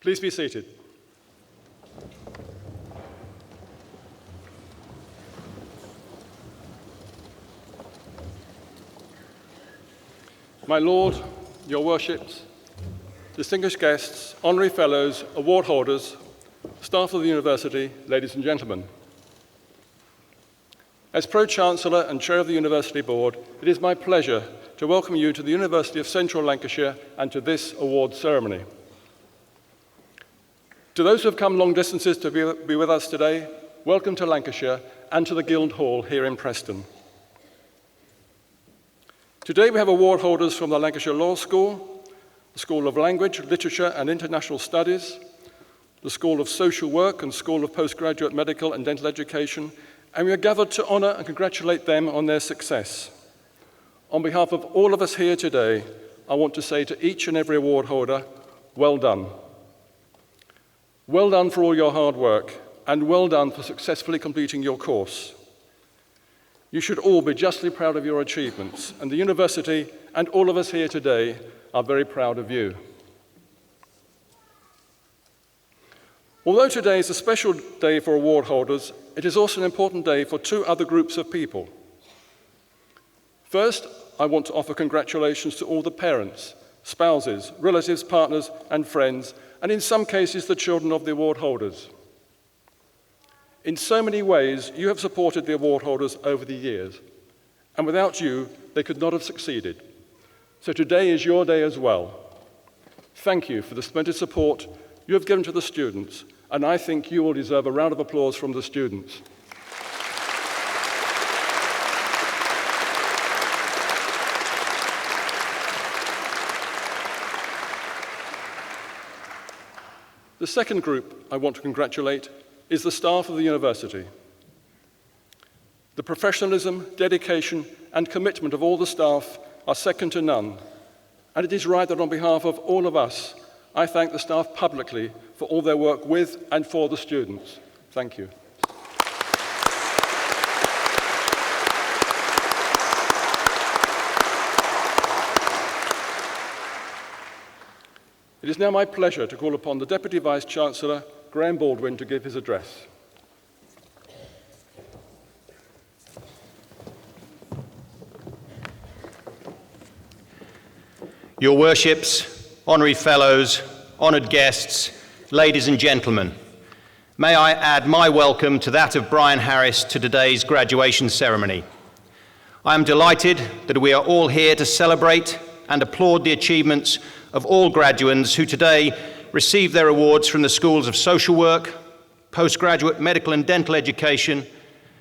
Please be seated. My Lord, your worships, distinguished guests, honorary fellows, award holders, staff of the university, ladies and gentlemen. As Pro-Chancellor and Chair of the University Board, it is my pleasure to welcome you to the University of Central Lancashire and to this award ceremony. To those who have come long distances to be with us today, welcome to Lancashire and to the Guildhall here in Preston. Today we have award holders from the Lancashire Law School, the School of Language, Literature and International Studies, the School of Social Work and School of Postgraduate Medical and Dental Education, and we are gathered to honour and congratulate them on their success. On behalf of all of us here today, I want to say to each and every award holder, well done. Well done for all your hard work, and well done for successfully completing your course. You should all be justly proud of your achievements, and the university and all of us here today are very proud of you. Although today is a special day for award holders, it is also an important day for two other groups of people. First, I want to offer congratulations to all the parents, spouses, relatives, partners, and friends, and in some cases, the children of the award holders. In so many ways, you have supported the award holders over the years, and without you, they could not have succeeded. So today is your day as well. Thank you for the splendid support you have given to the students, and I think you all deserve a round of applause from the students. The second group I want to congratulate is the staff of the university. The professionalism, dedication, and commitment of all the staff are second to none, and it is right that on behalf of all of us, I thank the staff publicly for all their work with and for the students. Thank you. It is now my pleasure to call upon the Deputy Vice-Chancellor, Graham Baldwin, to give his address. Your worships, honorary fellows, honored guests, ladies and gentlemen, may I add my welcome to that of Brian Harris to today's graduation ceremony. I am delighted that we are all here to celebrate and applaud the achievements of all graduands who today receive their awards from the Schools of Social Work, Postgraduate Medical and Dental Education,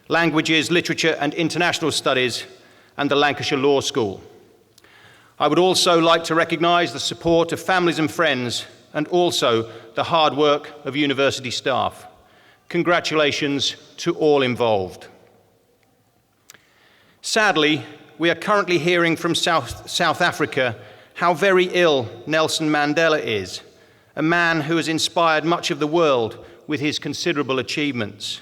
Languages, Literature and International Studies, and the Lancashire Law School. I would also like to recognise the support of families and friends, and also the hard work of university staff. Congratulations to all involved. Sadly, we are currently hearing from South Africa how very ill Nelson Mandela is, a man who has inspired much of the world with his considerable achievements.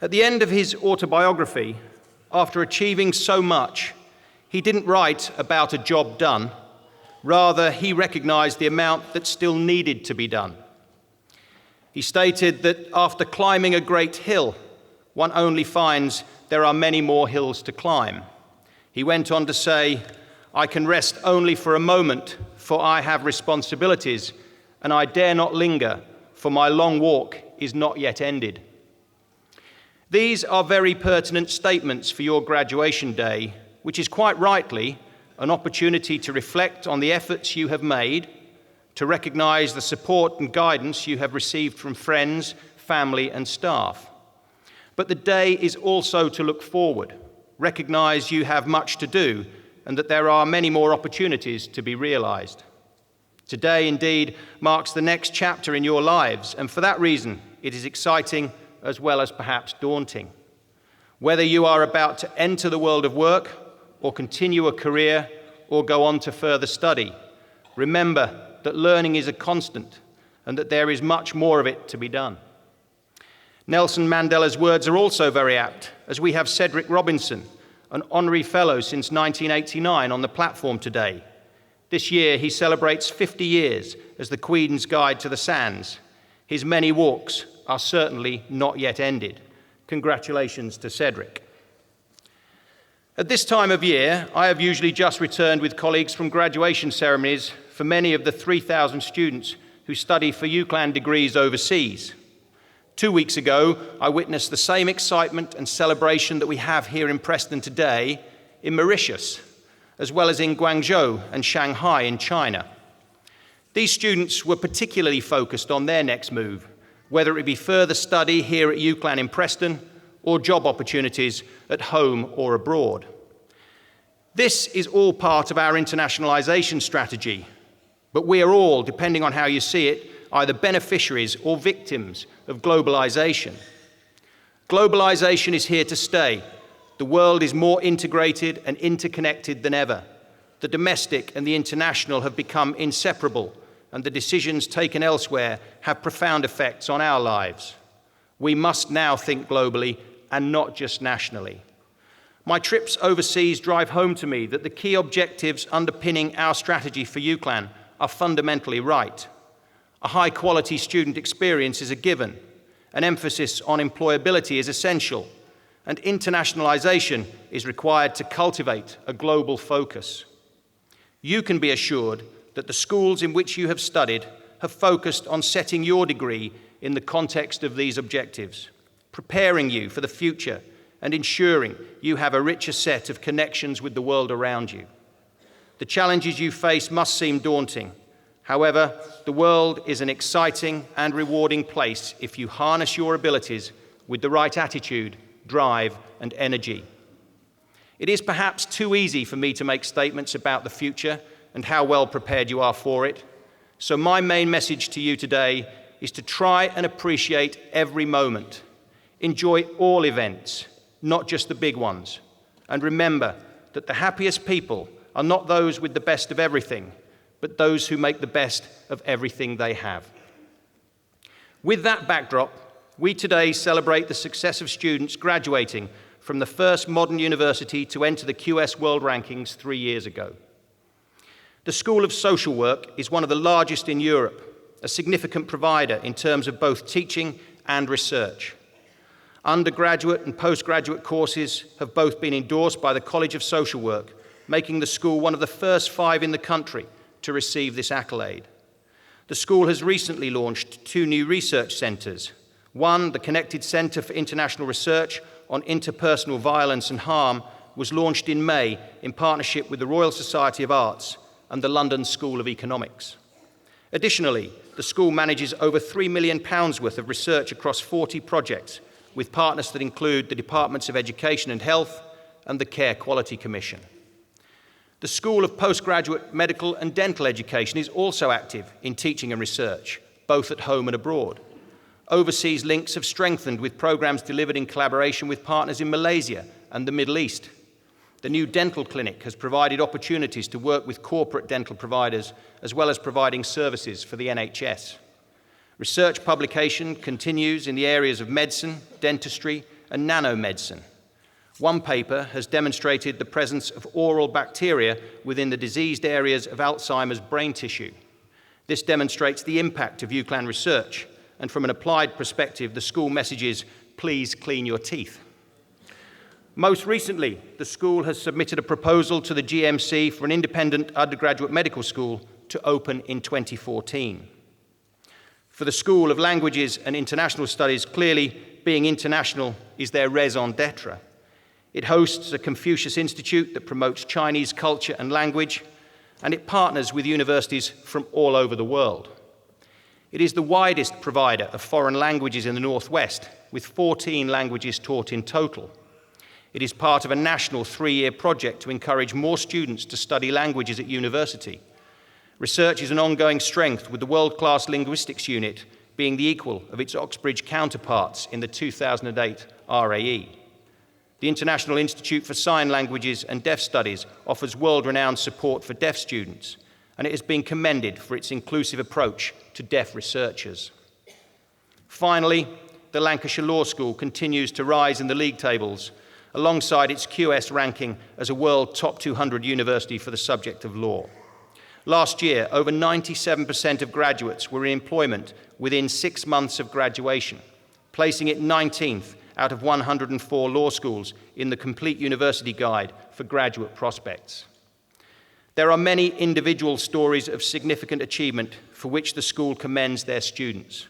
At the end of his autobiography, after achieving so much, he didn't write about a job done. Rather, he recognized the amount that still needed to be done. He stated that after climbing a great hill, one only finds there are many more hills to climb. He went on to say, "I can rest only for a moment, for I have responsibilities, and I dare not linger, for my long walk is not yet ended." These are very pertinent statements for your graduation day, which is quite rightly an opportunity to reflect on the efforts you have made, to recognise the support and guidance you have received from friends, family and staff. But the day is also to look forward, recognise you have much to do, and that there are many more opportunities to be realised. Today, indeed, marks the next chapter in your lives, and for that reason, it is exciting as well as perhaps daunting. Whether you are about to enter the world of work, or continue a career, or go on to further study, remember that learning is a constant, and that there is much more of it to be done. Nelson Mandela's words are also very apt, as we have Cedric Robinson, an honorary fellow since 1989, on the platform today. This year, he celebrates 50 years as the Queen's Guide to the Sands. His many walks are certainly not yet ended. Congratulations to Cedric. At this time of year, I have usually just returned with colleagues from graduation ceremonies for many of the 3,000 students who study for UCLan degrees overseas. 2 weeks ago, I witnessed the same excitement and celebration that we have here in Preston today in Mauritius, as well as in Guangzhou and Shanghai in China. These students were particularly focused on their next move, whether it be further study here at UCLan in Preston or job opportunities at home or abroad. This is all part of our internationalization strategy, but we are all, depending on how you see it, either beneficiaries or victims of globalization. Globalization is here to stay. The world is more integrated and interconnected than ever. The domestic and the international have become inseparable, and the decisions taken elsewhere have profound effects on our lives. We must now think globally and not just nationally. My trips overseas drive home to me that the key objectives underpinning our strategy for UCLan are fundamentally right. A high-quality student experience is a given. An emphasis on employability is essential. And internationalization is required to cultivate a global focus. You can be assured that the schools in which you have studied have focused on setting your degree in the context of these objectives, preparing you for the future and ensuring you have a richer set of connections with the world around you. The challenges you face must seem daunting. However, the world is an exciting and rewarding place if you harness your abilities with the right attitude, drive, and energy. It is perhaps too easy for me to make statements about the future and how well prepared you are for it. So my main message to you today is to try and appreciate every moment. Enjoy all events, not just the big ones. And remember that the happiest people are not those with the best of everything, but those who make the best of everything they have. With that backdrop, we today celebrate the success of students graduating from the first modern university to enter the QS World Rankings 3 years ago. The School of Social Work is one of the largest in Europe, a significant provider in terms of both teaching and research. Undergraduate and postgraduate courses have both been endorsed by the College of Social Work, making the school one of the first 5 in the country to receive this accolade. The school has recently launched 2 new research centres. One, the Connected Centre for International Research on Interpersonal Violence and Harm, was launched in May in partnership with the Royal Society of Arts and the London School of Economics. Additionally, the school manages over £3 million worth of research across 40 projects, with partners that include the Departments of Education and Health and the Care Quality Commission. The School of Postgraduate Medical and Dental Education is also active in teaching and research, both at home and abroad. Overseas links have strengthened with programs delivered in collaboration with partners in Malaysia and the Middle East. The new dental clinic has provided opportunities to work with corporate dental providers, as well as providing services for the NHS. Research publication continues in the areas of medicine, dentistry, and nanomedicine. One paper has demonstrated the presence of oral bacteria within the diseased areas of Alzheimer's brain tissue. This demonstrates the impact of UCLan research, and from an applied perspective, the school messages, "Please clean your teeth." Most recently, the school has submitted a proposal to the GMC for an independent undergraduate medical school to open in 2014. For the School of Languages and International Studies, clearly being international is their raison d'etre. It hosts a Confucius Institute that promotes Chinese culture and language, and it partners with universities from all over the world. It is the widest provider of foreign languages in the Northwest, with 14 languages taught in total. It is part of a national 3-year project to encourage more students to study languages at university. Research is an ongoing strength, with the world-class linguistics unit being the equal of its Oxbridge counterparts in the 2008 RAE. The International Institute for Sign Languages and Deaf Studies offers world-renowned support for deaf students, and it has been commended for its inclusive approach to deaf researchers. Finally, the Lancashire Law School continues to rise in the league tables, alongside its QS ranking as a world top 200 university for the subject of law. Last year, over 97% of graduates were in employment within 6 months of graduation, placing it 19th out of 104 law schools in the Complete University Guide for Graduate Prospects. There are many individual stories of significant achievement for which the school commends their students,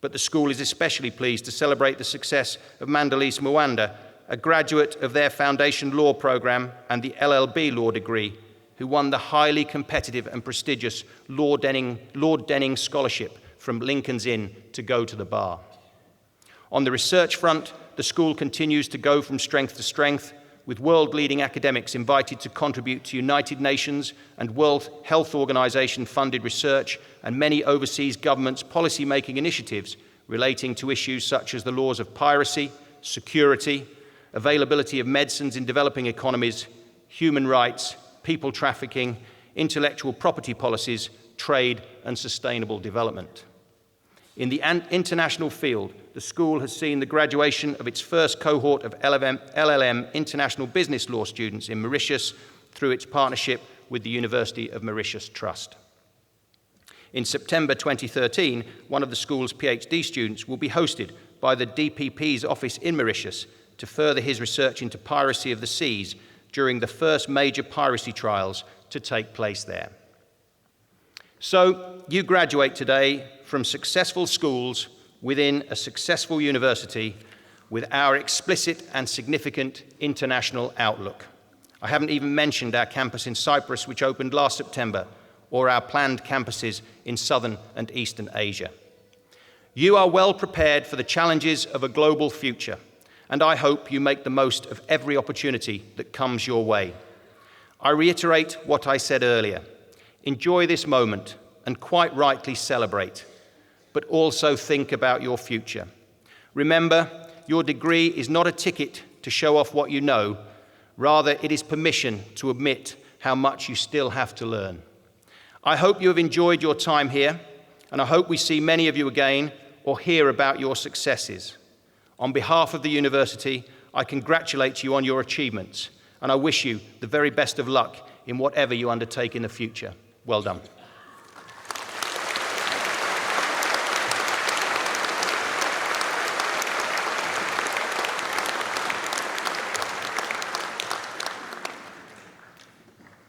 but the school is especially pleased to celebrate the success of Mandalise Mwanda, a graduate of their foundation law program and the LLB law degree, who won the highly competitive and prestigious Lord Denning Scholarship from Lincoln's Inn to go to the bar. On the research front, the school continues to go from strength to strength, with world-leading academics invited to contribute to United Nations and World Health Organization funded research and many overseas governments' policy-making initiatives relating to issues such as the laws of piracy, security, availability of medicines in developing economies, human rights, people trafficking, intellectual property policies, trade, and sustainable development. In the international field, the school has seen the graduation of its first cohort of LLM international business law students in Mauritius through its partnership with the University of Mauritius Trust. In September 2013, one of the school's PhD students will be hosted by the DPP's office in Mauritius to further his research into piracy of the seas during the first major piracy trials to take place there. So, you graduate today from successful schools within a successful university with our explicit and significant international outlook. I haven't even mentioned our campus in Cyprus, which opened last September, or our planned campuses in Southern and Eastern Asia. You are well prepared for the challenges of a global future, and I hope you make the most of every opportunity that comes your way. I reiterate what I said earlier. Enjoy this moment and quite rightly celebrate, but also think about your future. Remember, your degree is not a ticket to show off what you know, rather it is permission to admit how much you still have to learn. I hope you have enjoyed your time here, and I hope we see many of you again or hear about your successes. On behalf of the university, I congratulate you on your achievements, and I wish you the very best of luck in whatever you undertake in the future. Well done.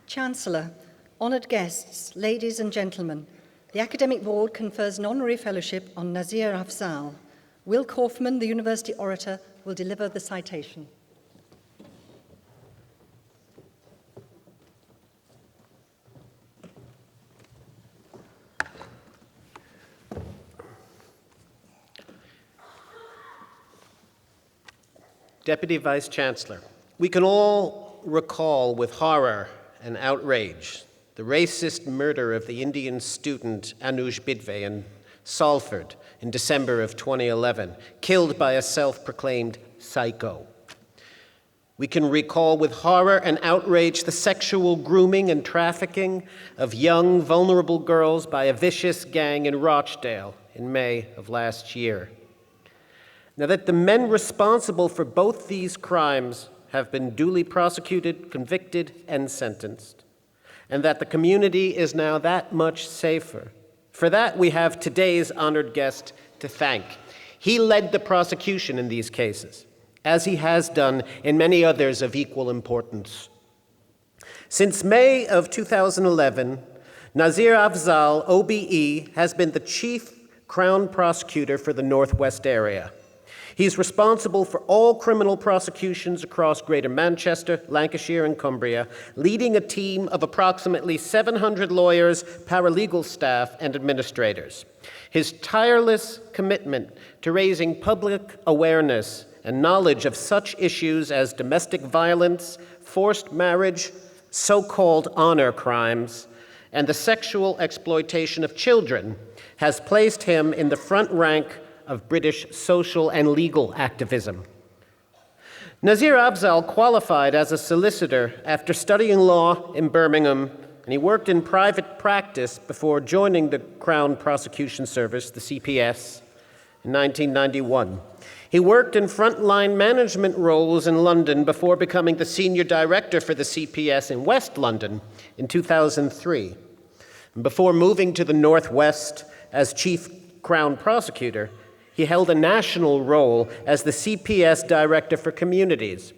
Chancellor, honoured guests, ladies and gentlemen, the Academic Board confers an honorary fellowship on Nazir Afzal. Will Kaufman, the University Orator, will deliver the citation. Deputy Vice-Chancellor, we can all recall with horror and outrage the racist murder of the Indian student Anuj Bidve in Salford in December of 2011, killed by a self-proclaimed psycho. We can recall with horror and outrage the sexual grooming and trafficking of young, vulnerable girls by a vicious gang in Rochdale in May of last year. Now that the men responsible for both these crimes have been duly prosecuted, convicted, and sentenced, and that the community is now that much safer, for that we have today's honored guest to thank. He led the prosecution in these cases, as he has done in many others of equal importance. Since May of 2011, Nazir Afzal, OBE, has been the chief Crown prosecutor for the Northwest area. He's responsible for all criminal prosecutions across Greater Manchester, Lancashire, and Cumbria, leading a team of approximately 700 lawyers, paralegal staff, and administrators. His tireless commitment to raising public awareness and knowledge of such issues as domestic violence, forced marriage, so-called honor crimes, and the sexual exploitation of children has placed him in the front rank of British social and legal activism. Nazir Afzal qualified as a solicitor after studying law in Birmingham, and he worked in private practice before joining the Crown Prosecution Service, the CPS, in 1991. He worked in frontline management roles in London before becoming the senior director for the CPS in West London in 2003. Before moving to the Northwest as chief Crown prosecutor, he held a national role as the CPS Director for Communities.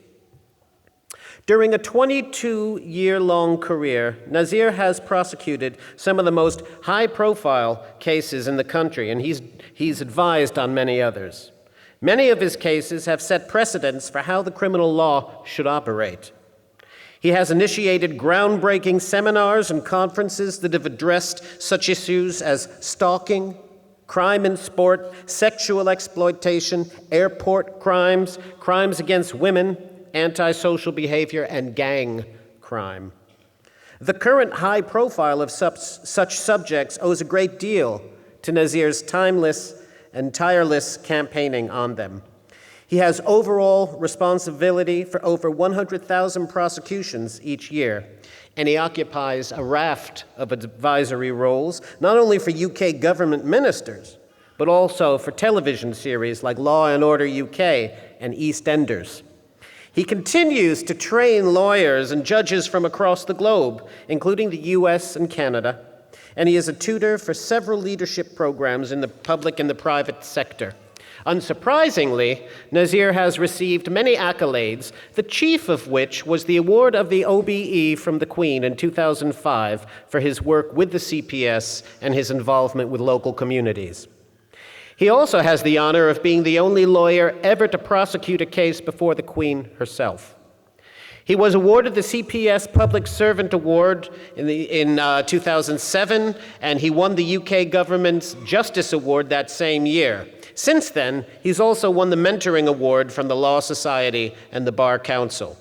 During a 22-year-long career, Nazir has prosecuted some of the most high-profile cases in the country, and he's advised on many others. Many of his cases have set precedents for how the criminal law should operate. He has initiated groundbreaking seminars and conferences that have addressed such issues as stalking, crime in sport, sexual exploitation, airport crimes, crimes against women, antisocial behavior, and gang crime. The current high profile of such subjects owes a great deal to Nazir's timeless and tireless campaigning on them. He has overall responsibility for over 100,000 prosecutions each year, and he occupies a raft of advisory roles, not only for UK government ministers, but also for television series like Law and Order UK and EastEnders. He continues to train lawyers and judges from across the globe, including the US and Canada, and he is a tutor for several leadership programs in the public and the private sector. Unsurprisingly, Nazir has received many accolades, the chief of which was the award of the OBE from the Queen in 2005 for his work with the CPS and his involvement with local communities. He also has the honor of being the only lawyer ever to prosecute a case before the Queen herself. He was awarded the CPS Public Servant Award in 2007, and he won the UK government's Justice Award that same year. Since then, he's also won the Mentoring Award from the Law Society and the Bar Council.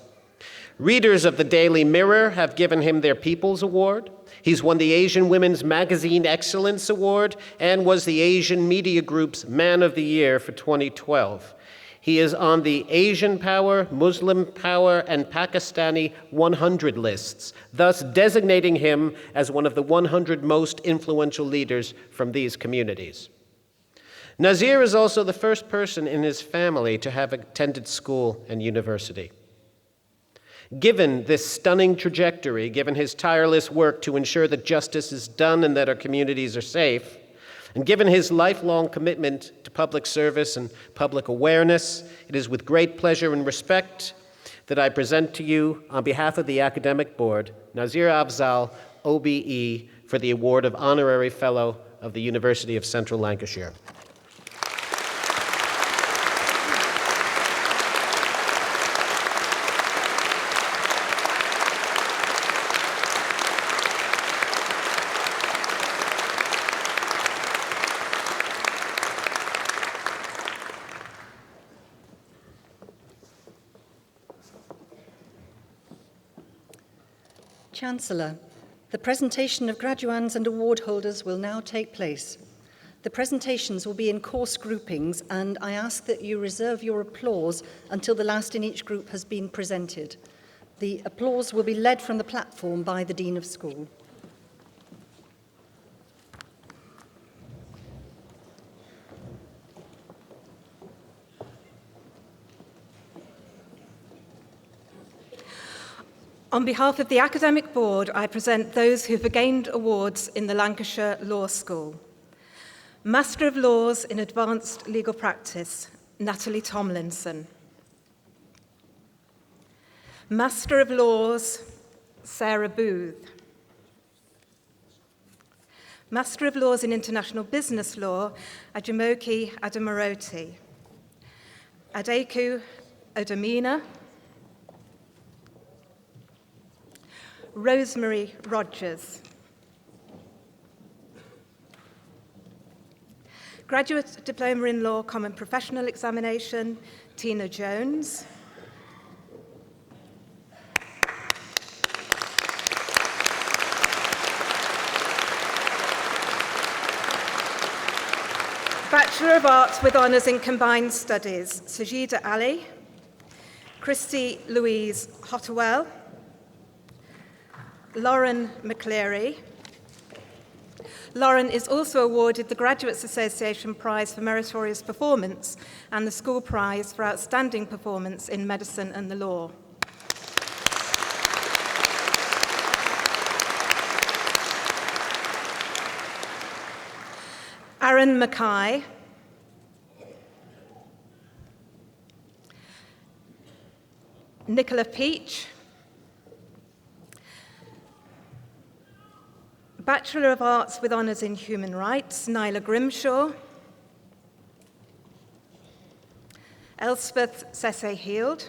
Readers of the Daily Mirror have given him their People's Award. He's won the Asian Women's Magazine Excellence Award and was the Asian Media Group's Man of the Year for 2012. He is on the Asian Power, Muslim Power, and Pakistani 100 lists, thus designating him as one of the 100 most influential leaders from these communities. Nazir is also the first person in his family to have attended school and university. Given this stunning trajectory, given his tireless work to ensure that justice is done and that our communities are safe, and given his lifelong commitment to public service and public awareness, it is with great pleasure and respect that I present to you, on behalf of the Academic Board, Nazir Afzal, OBE, for the award of Honorary Fellow of the University of Central Lancashire. Chancellor, the presentation of graduands and award holders will now take place. The presentations will be in course groupings, and I ask that you reserve your applause until the last in each group has been presented. The applause will be led from the platform by the Dean of School. On behalf of the Academic Board, I present those who have gained awards in the Lancashire Law School. Master of Laws in Advanced Legal Practice, Natalie Tomlinson. Master of Laws, Sarah Booth. Master of Laws in International Business Law, Ajumoke Adamaroti. Adeku Odamina. Rosemary Rogers. Graduate Diploma in Law Common Professional Examination, Tina Jones. Bachelor of Arts with Honours in Combined Studies, Sajida Ali. Christy Louise Hotterwell. Lauren McCleary. Lauren is also awarded the Graduates Association Prize for Meritorious Performance and the School Prize for Outstanding Performance in Medicine and the Law. Karen Mackay, Nicola Peach, Bachelor of Arts with Honours in Human Rights, Nyla Grimshaw, Elspeth Sesse-Heald,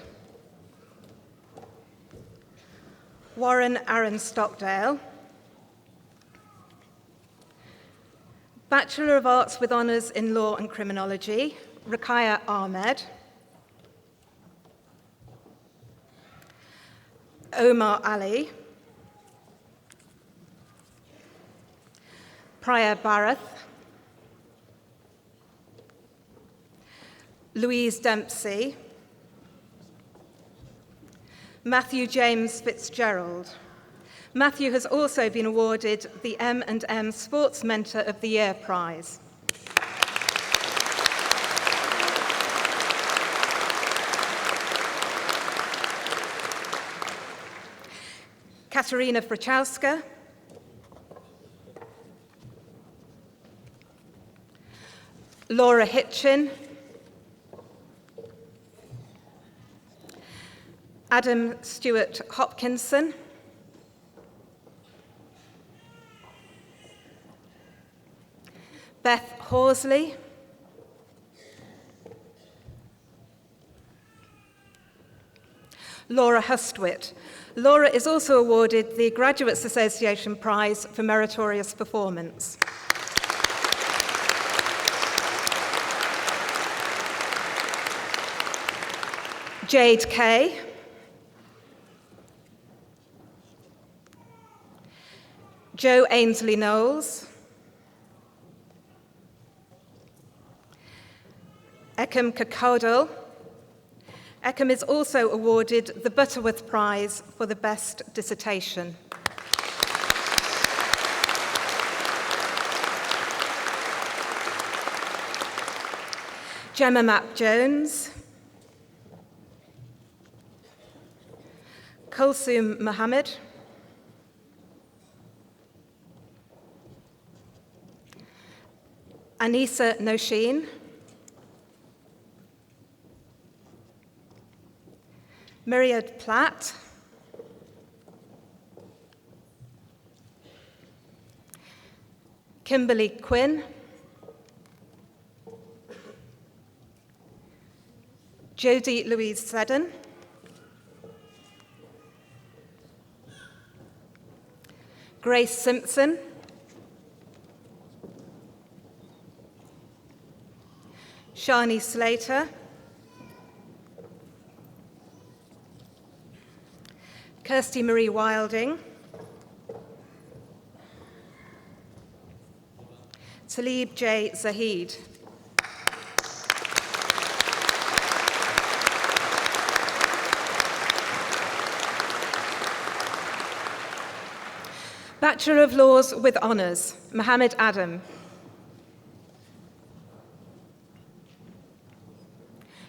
Warren Aaron Stockdale, Bachelor of Arts with Honours in Law and Criminology, Rakaya Ahmed, Omar Ali, Priya Bharath, Louise Dempsey, Matthew James Fitzgerald. Matthew has also been awarded the M&M Sports Mentor of the Year Prize. Katarina Frachowska, Laura Hitchin, Adam Stewart Hopkinson, Beth Horsley, Laura Hustwit. Laura is also awarded the Graduates Association Prize for Meritorious Performance. Jade Kay, Joe Ainsley Knowles, Ekem Kakodal. Ekem is also awarded the Butterworth Prize for the Best Dissertation. Gemma Mapp-Jones, Kulsum Mohammed, Anissa Noshin, Myriad Platt, Kimberly Quinn, Jodie Louise Seddon, Grace Simpson, Shani Slater, Kirsty Marie Wilding, Talib J. Zahid. Bachelor of Laws with Honours, Mohammed Adam.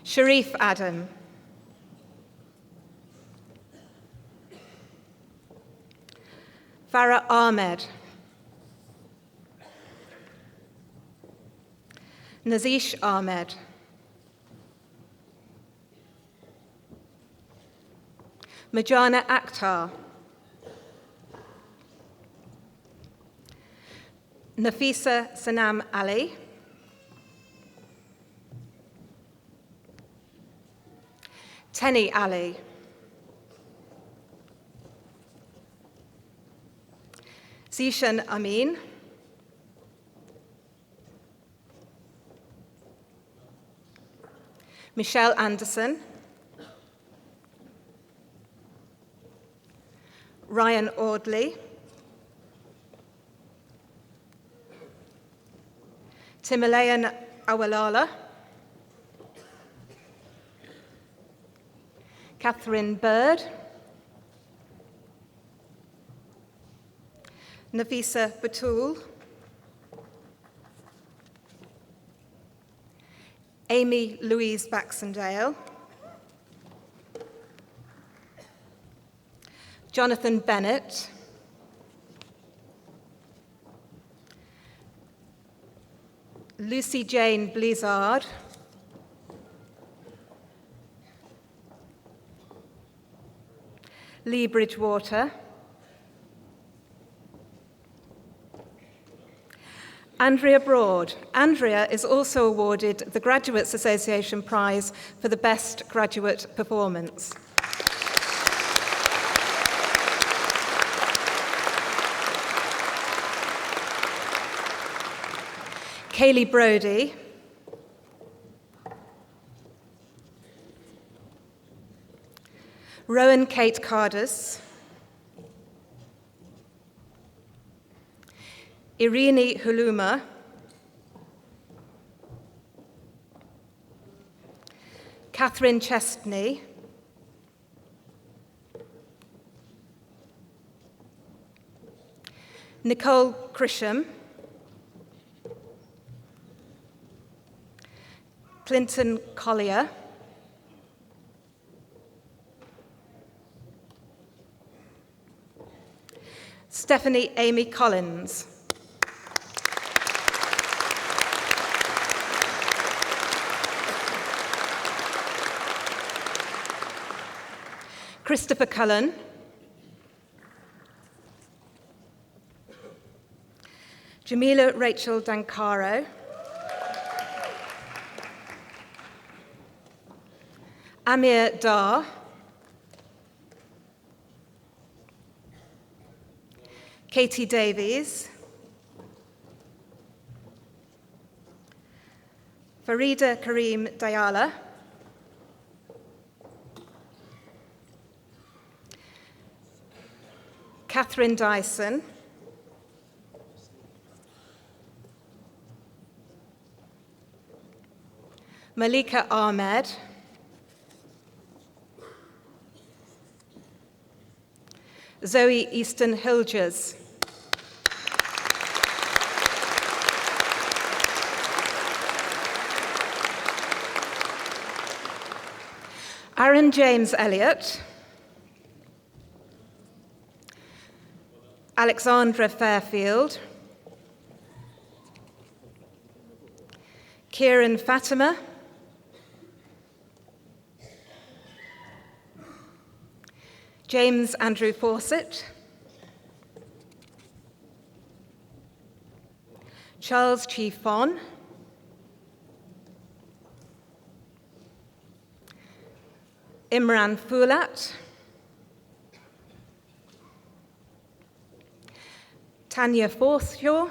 Sharif Adam. Farah Ahmed. Nazish Ahmed. Majana Akhtar. Nafisa Sanam Ali. Tenny Ali. Zishan Amin. Michelle Anderson. Ryan Audley. Timalayan Awalala. Catherine Bird. Nafisa Batul. Amy Louise Baxendale. Jonathan Bennett. Lucy Jane Blizzard, Lee Bridgewater, Andrea Broad. Andrea is also awarded the Graduates Association Prize for the Best Graduate Performance. Kaylee Brody, Rowan Kate Cardus, Irini Huluma, Catherine Chestney, Nicole Crisham, Clinton Collier, Stephanie Amy Collins, Christopher Cullen, Jamila Rachel Dancaro, Amir Dar, Katie Davies, Farida Kareem Dayala, Catherine Dyson, Malika Ahmed, Zoe Easton Hilgers, Aaron James Elliott, Alexandra Fairfield, Kieran Fatima, James Andrew Fawcett, Charles Chi Fon, Imran Fulat, Tanya Forthshaw,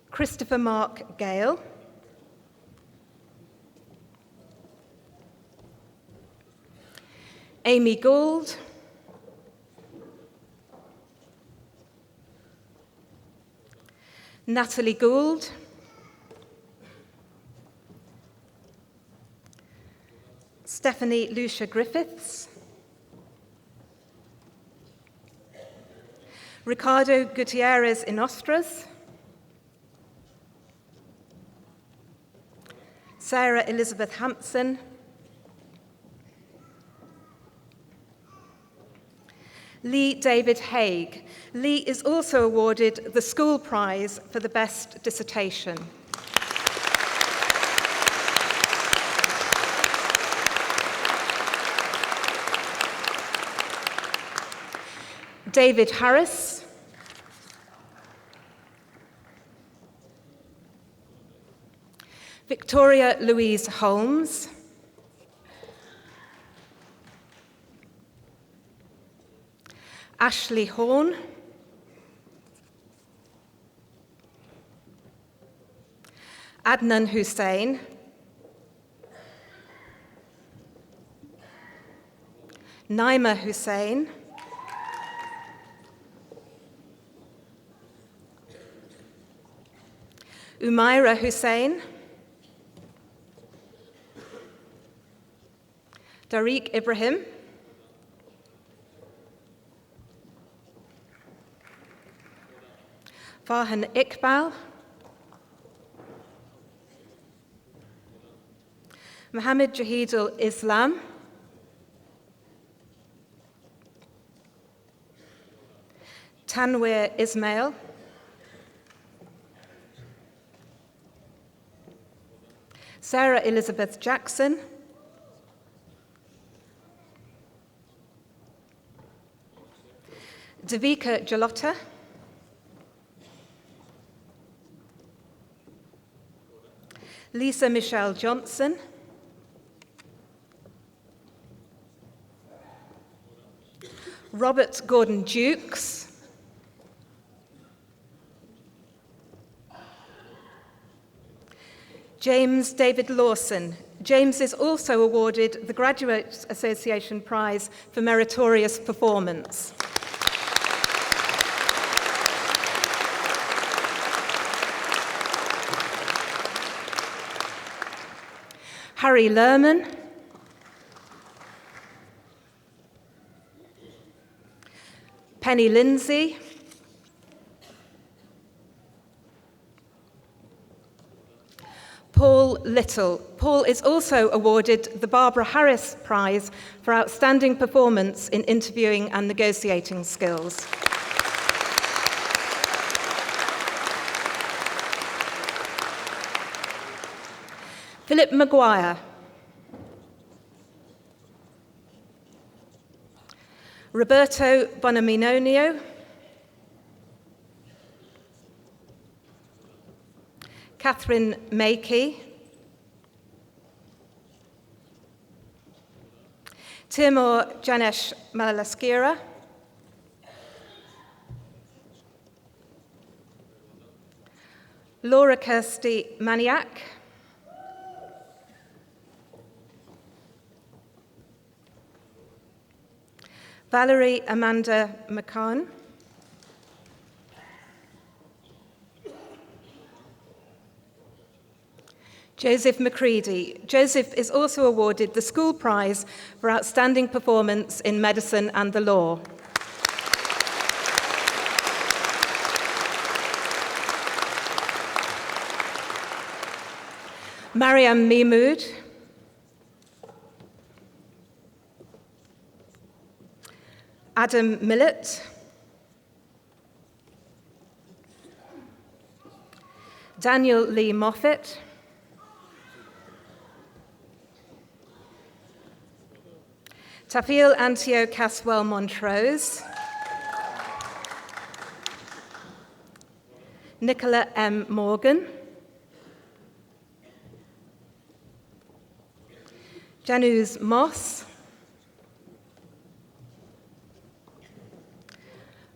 Christopher Mark Gale, Amy Gould, Natalie Gould, Stephanie Lucia Griffiths, Ricardo Gutierrez Inostras, Sarah Elizabeth Hampson, Lee David Haig. Lee is also awarded the School Prize for the Best Dissertation. David Harris, Victoria Louise Holmes, Ashley Horn, Adnan Hussain, Naima Hussain, Umaira Hussain, Tariq Ibrahim, Farhan Iqbal, Mohammed Jahidul Islam, Tanwir Ismail, Sarah Elizabeth Jackson, Devika Jalotta, Lisa Michelle Johnson, Robert Gordon Dukes, James David Lawson. James is also awarded the Graduate Association Prize for Meritorious Performance. Harry Lerman, Penny Lindsay, Paul Little. Paul is also awarded the Barbara Harris Prize for outstanding performance in interviewing and negotiating skills. Philip Maguire, Roberto Bonaminonio, Catherine Makey, Timur Janesh Malalaskira, Laura Kirsty Maniak, Valerie Amanda McCann, Joseph Macready. Joseph is also awarded the School Prize for outstanding performance in medicine and the law. Mariam Mehmood, Adam Millett, Daniel Lee Moffat, Tafil Antio Caswell Montrose, Nicola M. Morgan, Januz Moss,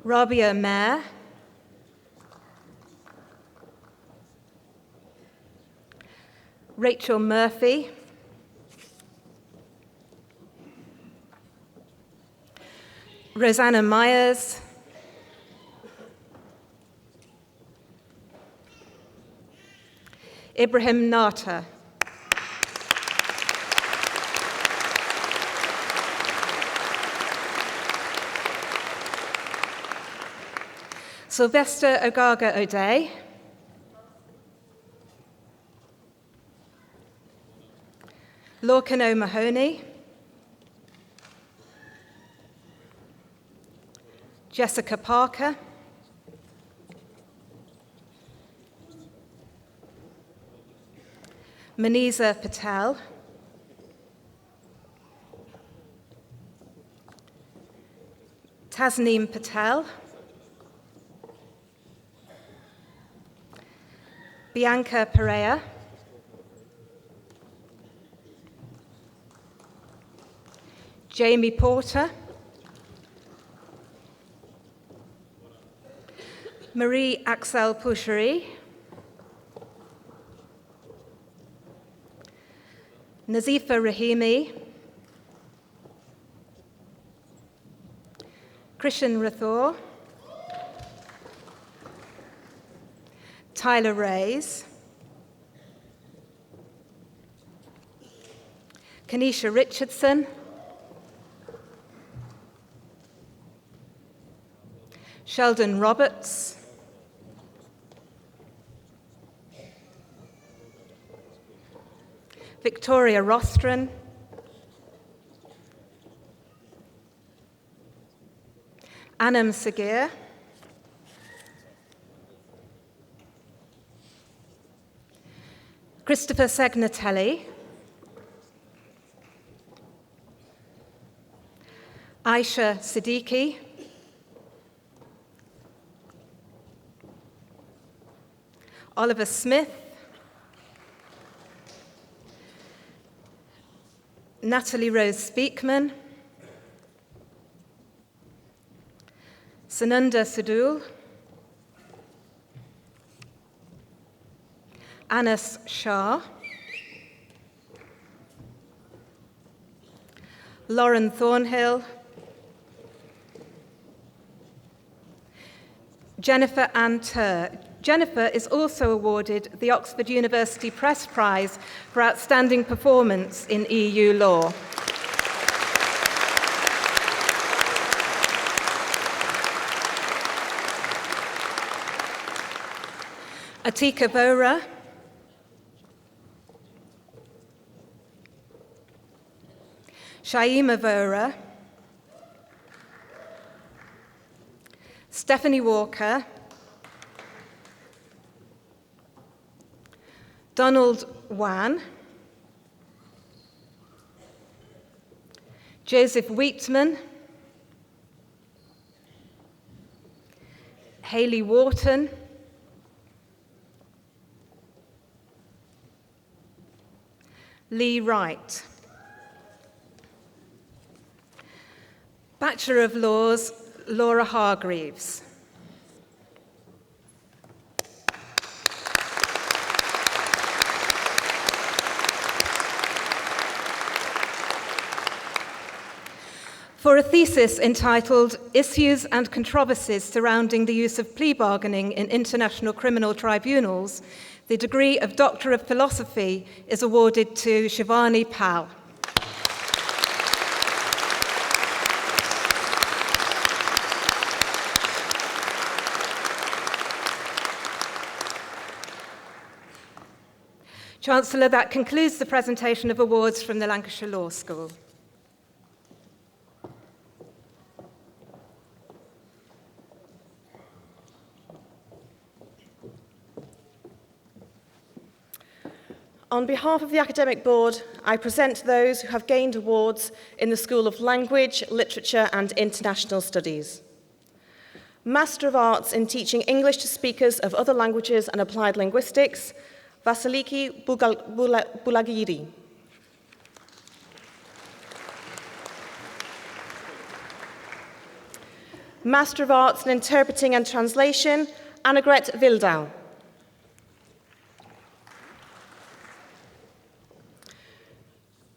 Rabia Mayer, Rachel Murphy, Rosanna Myers, Ibrahim Nata, Sylvester Ogaga O'Day, Lorcan O'Mahony, Jessica Parker, Maniza Patel, Tasneem Patel, Bianca Pereira, Jamie Porter, Marie Axel Pouchery, Nazifa Rahimi, Krishan Rathore, Tyler Reyes, Kanisha Richardson, Sheldon Roberts, Victoria Rostron, Anam Sagir, Christopher Segnatelli, Aisha Siddiqui, Oliver Smith, Natalie Rose Speakman, Sananda Sudul, Anas Shah, Lauren Thornhill, Jennifer Ann Turr. Jennifer is also awarded the Oxford University Press Prize for Outstanding Performance in EU Law. Atika Vohra, Shaima Vohra, Stephanie Walker, Donald Wan, Joseph Wheatman, Hayley Wharton, Lee Wright. Bachelor of Laws, Laura Hargreaves. For a thesis entitled Issues and Controversies Surrounding the Use of Plea Bargaining in International Criminal Tribunals, the degree of Doctor of Philosophy is awarded to Shivani Pal. Chancellor, that concludes the presentation of awards from the Lancashire Law School. On behalf of the Academic Board, I present those who have gained awards in the School of Language, Literature and International Studies. Master of Arts in Teaching English to Speakers of Other Languages and Applied Linguistics, Vasiliki Bulagiri. Master of Arts in Interpreting and Translation, Annegret Wildau.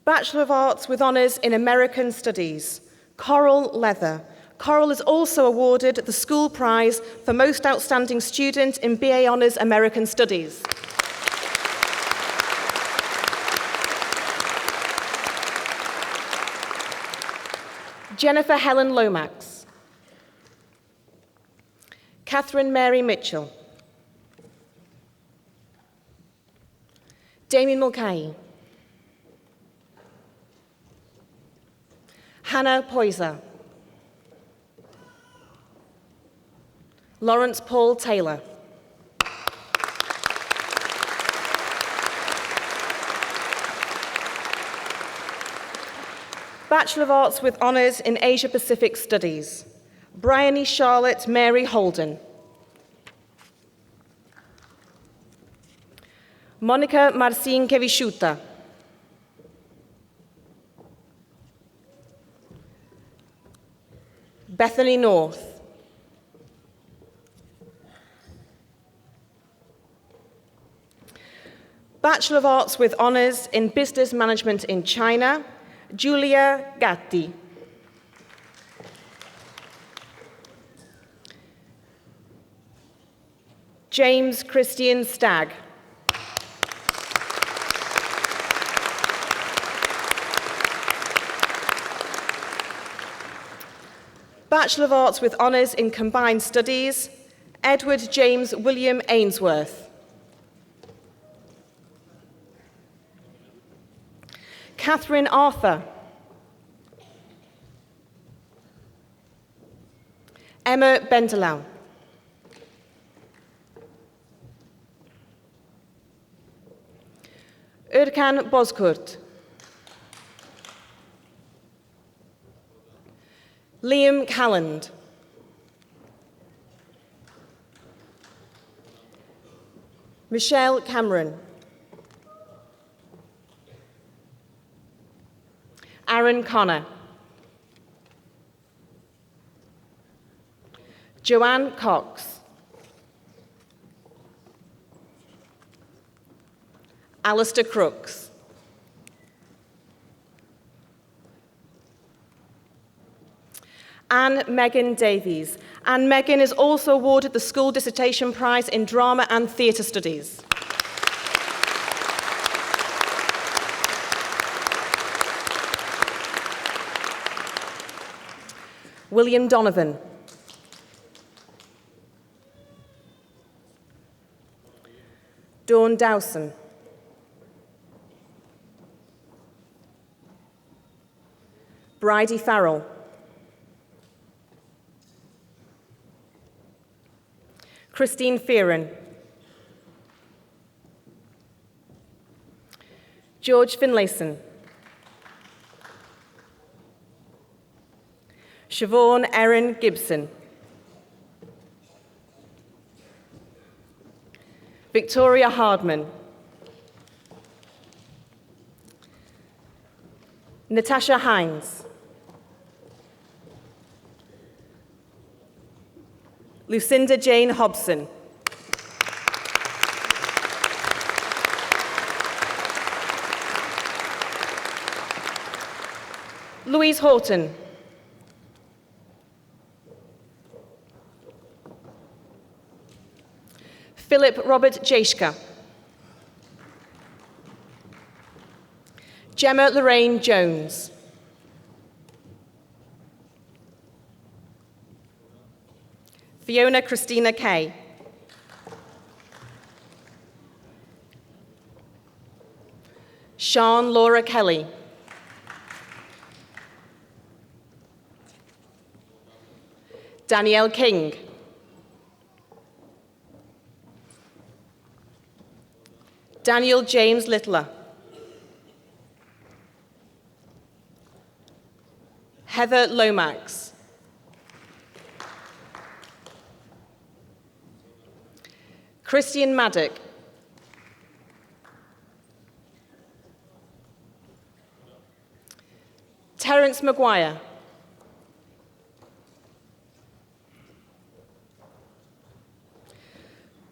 Bachelor of Arts with Honours in American Studies, Coral Leather. Coral is also awarded the School Prize for Most Outstanding Student in BA Honours American Studies. Jennifer Helen Lomax. Catherine Mary Mitchell. Damien Mulcahy. Hannah Poyser. Lawrence Paul Taylor. Bachelor of Arts with Honours in Asia Pacific Studies, Bryony Charlotte Mary Holden. Monica Marcinkiewiczuta. Bethany North. Bachelor of Arts with Honours in Business Management in China, Giulia Gatti. James Christian Stagg. Bachelor of Arts with Honours in Combined Studies, Edward James William Ainsworth. Catherine Arthur. Emma Bendelau. Furkan Bozkurt, Liam Calland, Michelle Cameron, Aaron Connor, Joanne Cox, Alistair Crooks, Anne Megan Davies. Anne Megan is also awarded the School Dissertation Prize in Drama and Theatre Studies. William Donovan, Dawn Dowson, Bridie Farrell, Christine Fearon, George Finlayson, Siobhan Erin Gibson, Victoria Hardman, Natasha Hines, Lucinda Jane Hobson, Louise Horton, Philip Robert Jashka, Gemma Lorraine Jones, Fiona Christina Kay, Sean Laura Kelly, Danielle King, Daniel James Littler, Heather Lomax, Christian Maddock, Terence Maguire,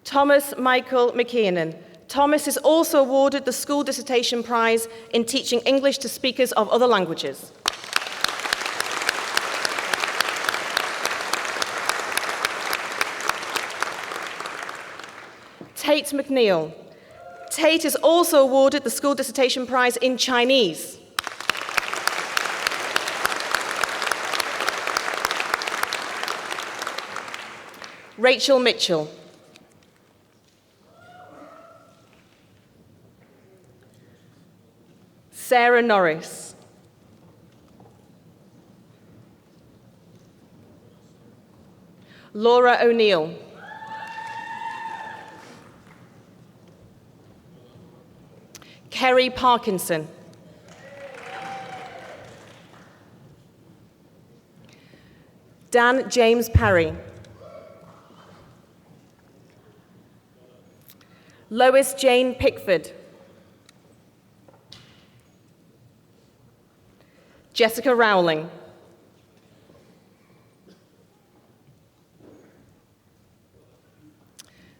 Thomas Michael McKiernan. Thomas is also awarded the School Dissertation Prize in Teaching English to Speakers of Other Languages. Tate McNeil. Tate is also awarded the School Dissertation Prize in Chinese. Rachel Mitchell. Sarah Norris. Laura O'Neill. Kerry Parkinson. Dan James Parry. Lois Jane Pickford. Jessica Rowling.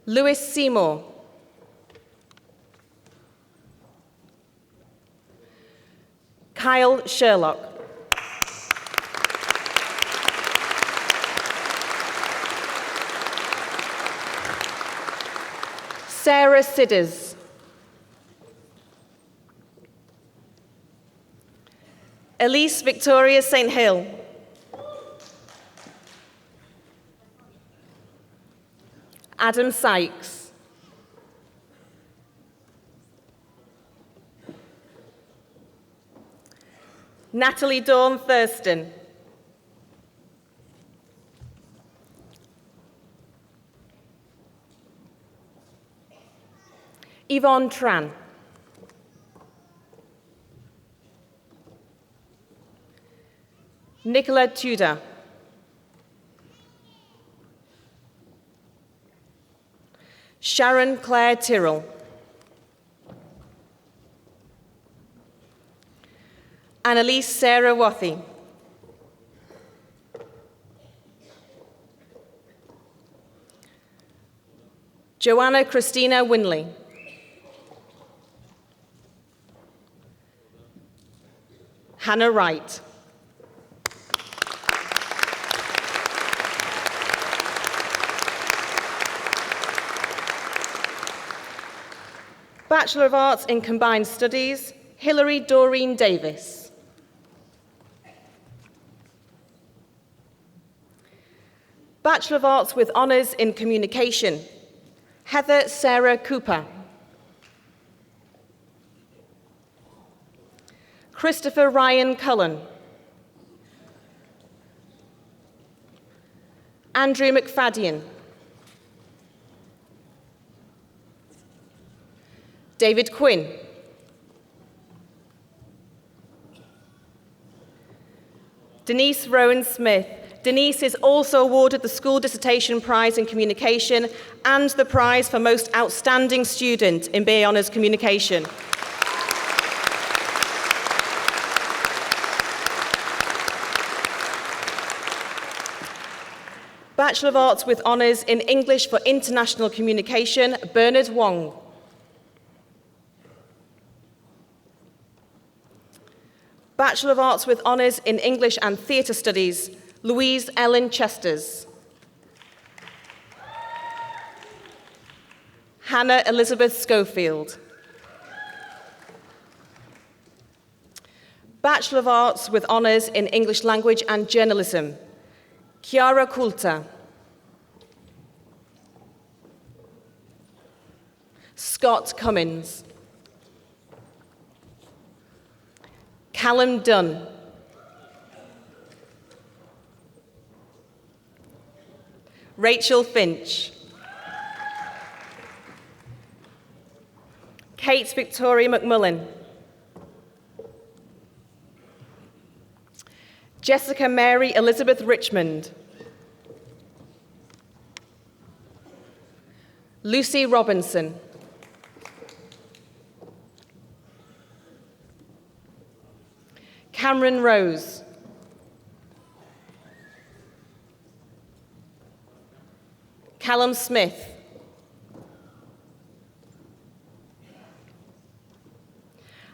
Lewis Seymour. Kyle Sherlock. Sarah Sidders. Elise Victoria St. Hill. Adam Sykes. Natalie Dawn Thurston. Yvonne Tran. Nicola Tudor. Sharon Claire Tyrrell. Annalise Sarah Wathy. Joanna Christina Winley. Hannah Wright. Bachelor of Arts in Combined Studies, Hilary Doreen Davis. Bachelor of Arts with Honours in Communication, Heather Sarah Cooper. Christopher Ryan Cullen. Andrew McFadden. David Quinn. Denise Rowan Smith. Denise is also awarded the School Dissertation Prize in Communication and the Prize for Most Outstanding Student in BA Honours Communication. Bachelor of Arts with Honours in English for International Communication, Bernard Wong. Bachelor of Arts with Honours in English and Theatre Studies, Louise Ellen Chesters. Hannah Elizabeth Schofield. Bachelor of Arts with Honours in English Language and Journalism, Chiara Coulter. Scott Cummins. Callum Dunn. Rachel Finch. Kate Victoria McMullen. Jessica Mary Elizabeth Richmond. Lucy Robinson. Cameron Rose. Callum Smith.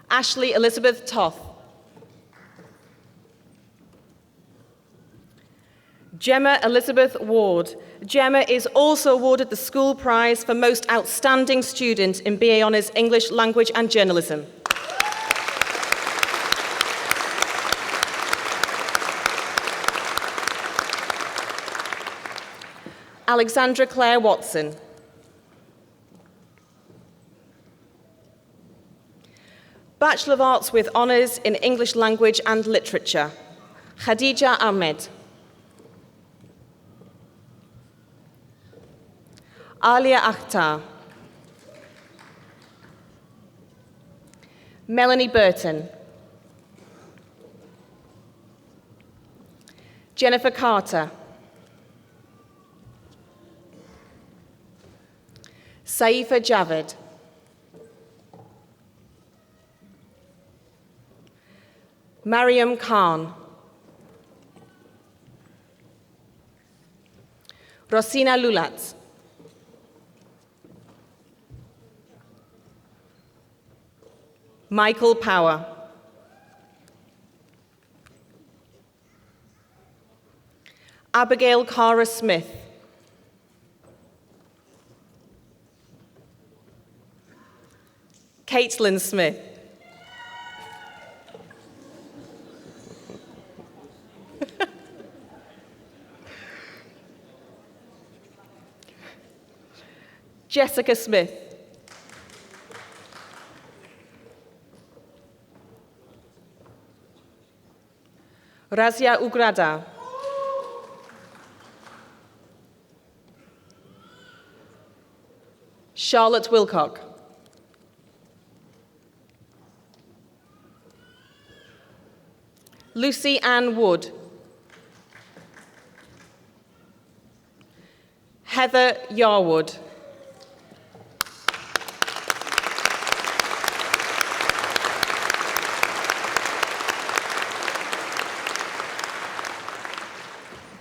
Ashley Elizabeth Toth. Gemma Elizabeth Ward. Gemma is also awarded the School Prize for Most Outstanding Student in BA Honours English Language and Journalism. Alexandra Claire Watson. Bachelor of Arts with Honours in English Language and Literature, Khadija Ahmed. Alia Akhtar. Melanie Burton. Jennifer Carter. Saifa Javed. Mariam Khan. Rosina Lulat. Michael Power. Abigail Cara Smith. Caitlin Smith. Jessica Smith. Razia Ugrada. Charlotte Wilcock. Lucy Ann Wood. Heather Yarwood.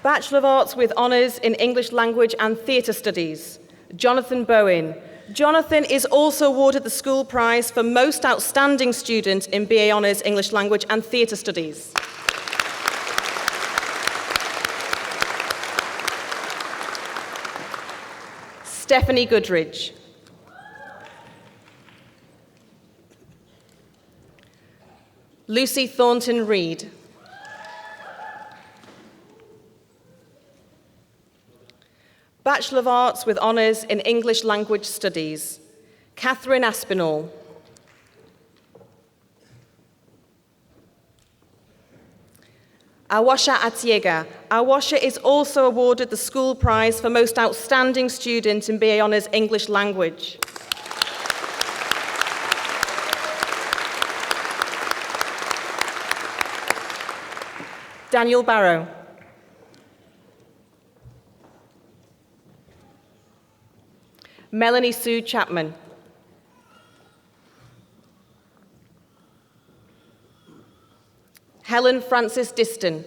Bachelor of Arts with Honours in English Language and Theatre Studies, Jonathan Bowen. Jonathan is also awarded the school prize for Most Outstanding Student in BA Honours English Language and Theatre Studies. Stephanie Goodridge. Lucy Thornton-Reed. Bachelor of Arts with Honours in English Language Studies, Catherine Aspinall. Awasha Atiega. Awasha is also awarded the school prize for Most Outstanding Student in BA Honours English Language. Daniel Barrow. Melanie Sue Chapman. Helen Francis Diston.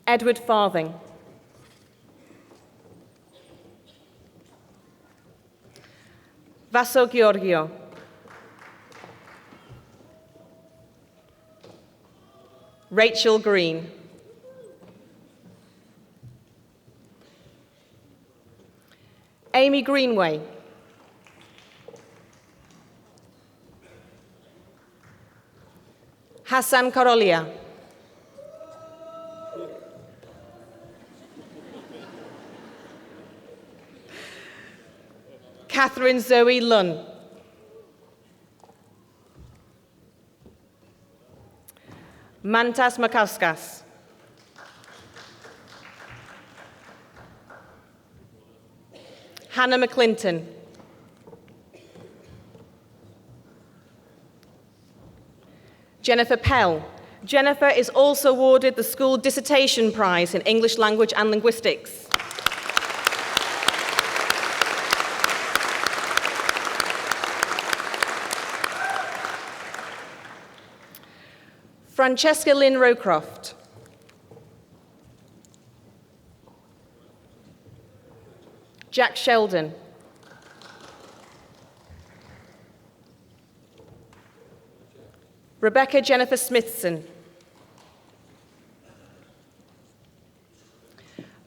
Edward Farthing. Vaso Georgio. Rachel Green. Amy Greenway. Hassan Karolia. Catherine Zoe Lunn. Mantas Makauskas. Hannah McClinton. Jennifer Pell. Jennifer is also awarded the School Dissertation Prize in English Language and Linguistics. Francesca Lynn Rowcroft. Jack Sheldon. Rebecca Jennifer Smithson.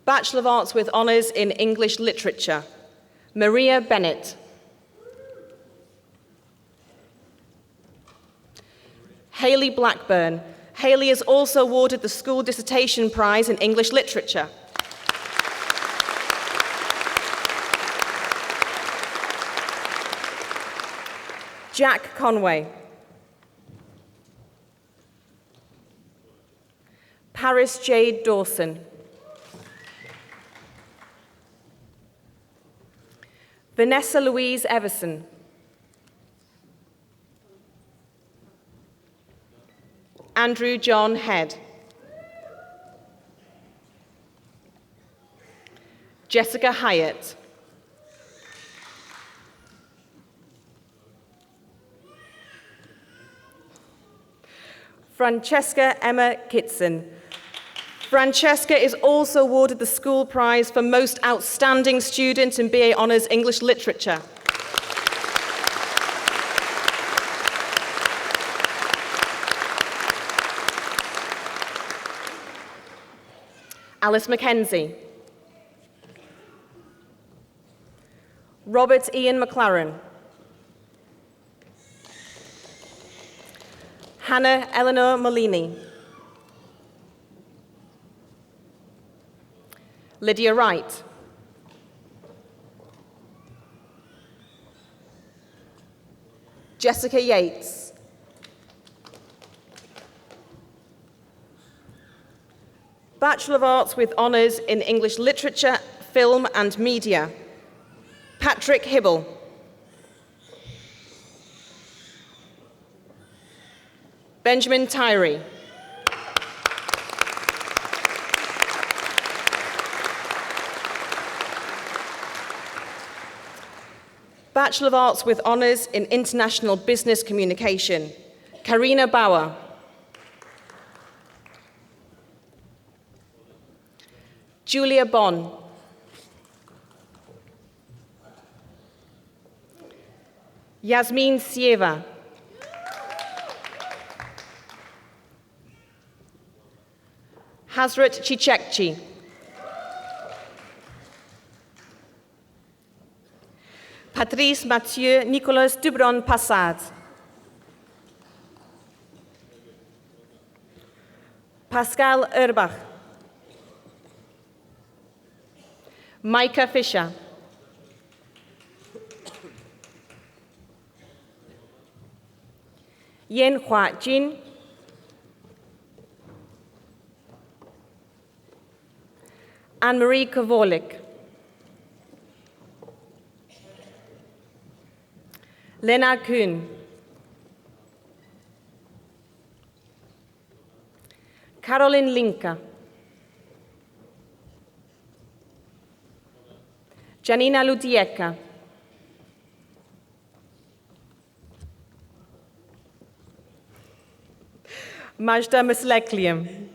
Bachelor of Arts with Honours in English Literature, Maria Bennett. Hayley Blackburn. Hayley is also awarded the School Dissertation Prize in English Literature. Jack Conway. Paris Jade Dawson. Vanessa Louise Everson. Andrew John Head. Jessica Hyatt. Francesca Emma Kitson. Francesca is also awarded the school prize for Most Outstanding Student in BA Honours English Literature. Alice Mackenzie. Robert Ian McLaren. Hannah Eleanor Molini. Lydia Wright. Jessica Yates. Bachelor of Arts with Honours in English Literature, Film and Media, Patrick Hibble. Benjamin Tyree. Bachelor of Arts with Honours in International Business Communication, Karina Bauer. Julia Bonn. Yasmin Sieva. Hazrat Chichekchi. Patrice Mathieu Nicolas Dubron Passad. Pascal Urbach. Micah Fisher. Yen Hua Jin. Anne-Marie Kovolik. Lena Kuhn. Caroline Linka. Janina Ludieka. Majda Misleklium.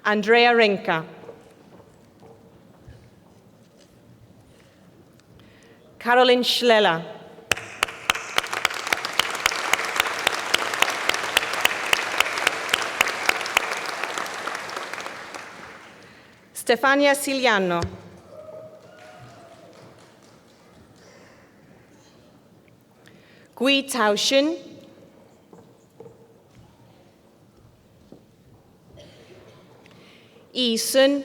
Andrea Rinka. Caroline Schleller. Stefania Siliano. Gui Taoshin. Yi Sun.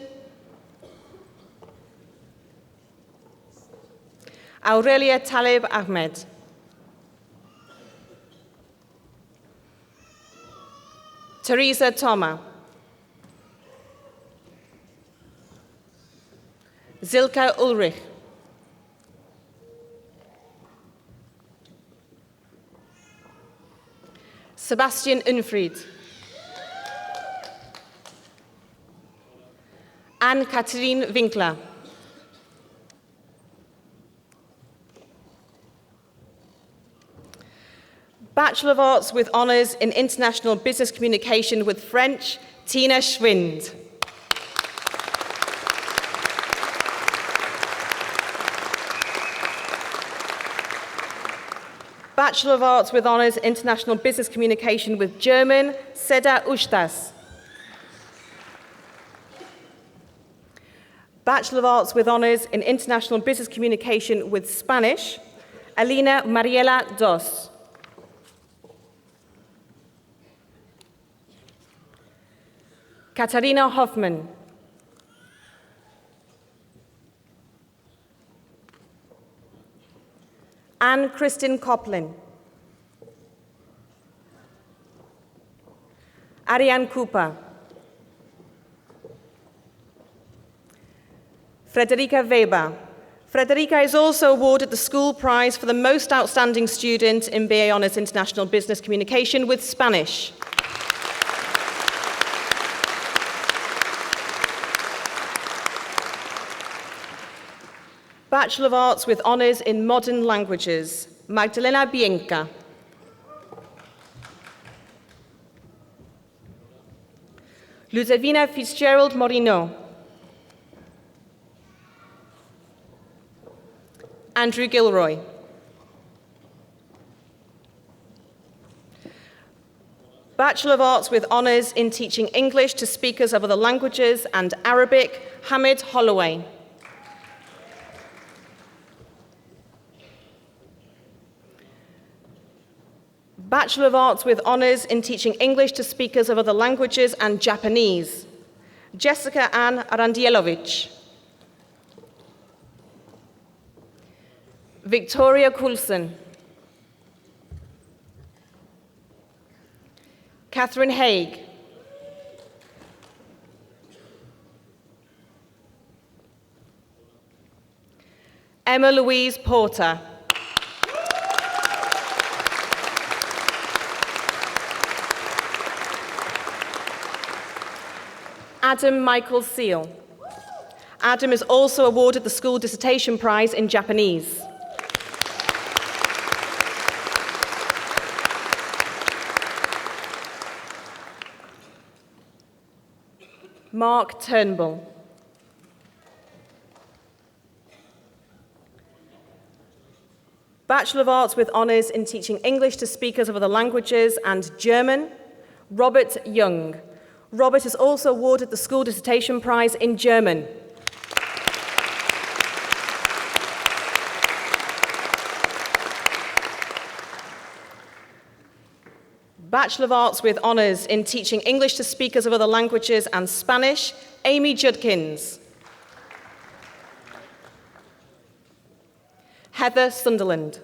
Aurelia Talib Ahmed. Teresa Thoma. Zilka Ulrich. Sebastian Unfried. Anne-Catherine Winkler. Bachelor of Arts with Honours in International Business Communication with French, Tina Schwind. Bachelor of Arts with Honours International Business Communication with German, Seda Ustas. Bachelor of Arts with Honours in International Business Communication with Spanish, Alina Mariela Dos. Katarina Hoffman. Anne-Kristin Coplin. Ariane Cooper. Frederica Weber. Frederica is also awarded the School Prize for the Most Outstanding Student in BA Honours International Business Communication with Spanish. Bachelor of Arts with Honours in Modern Languages, Magdalena Bienka. Ludovina Fitzgerald Morino. Andrew Gilroy. Bachelor of Arts with Honours in Teaching English to Speakers of Other Languages and Arabic, Hamid Holloway. Bachelor of Arts with Honours in Teaching English to Speakers of Other Languages and Japanese, Jessica Ann Arandielovich. Victoria Coulson. Catherine Haig. Emma Louise Porter. Adam Michael Seal. Adam is also awarded the School Dissertation Prize in Japanese. Mark Turnbull. Bachelor of Arts with honours in teaching English to speakers of other languages and German, Robert Young. Robert is also awarded the School Dissertation Prize in German. Bachelor of Arts with honours in teaching English to speakers of other languages and Spanish, Amy Judkins. Heather Sunderland.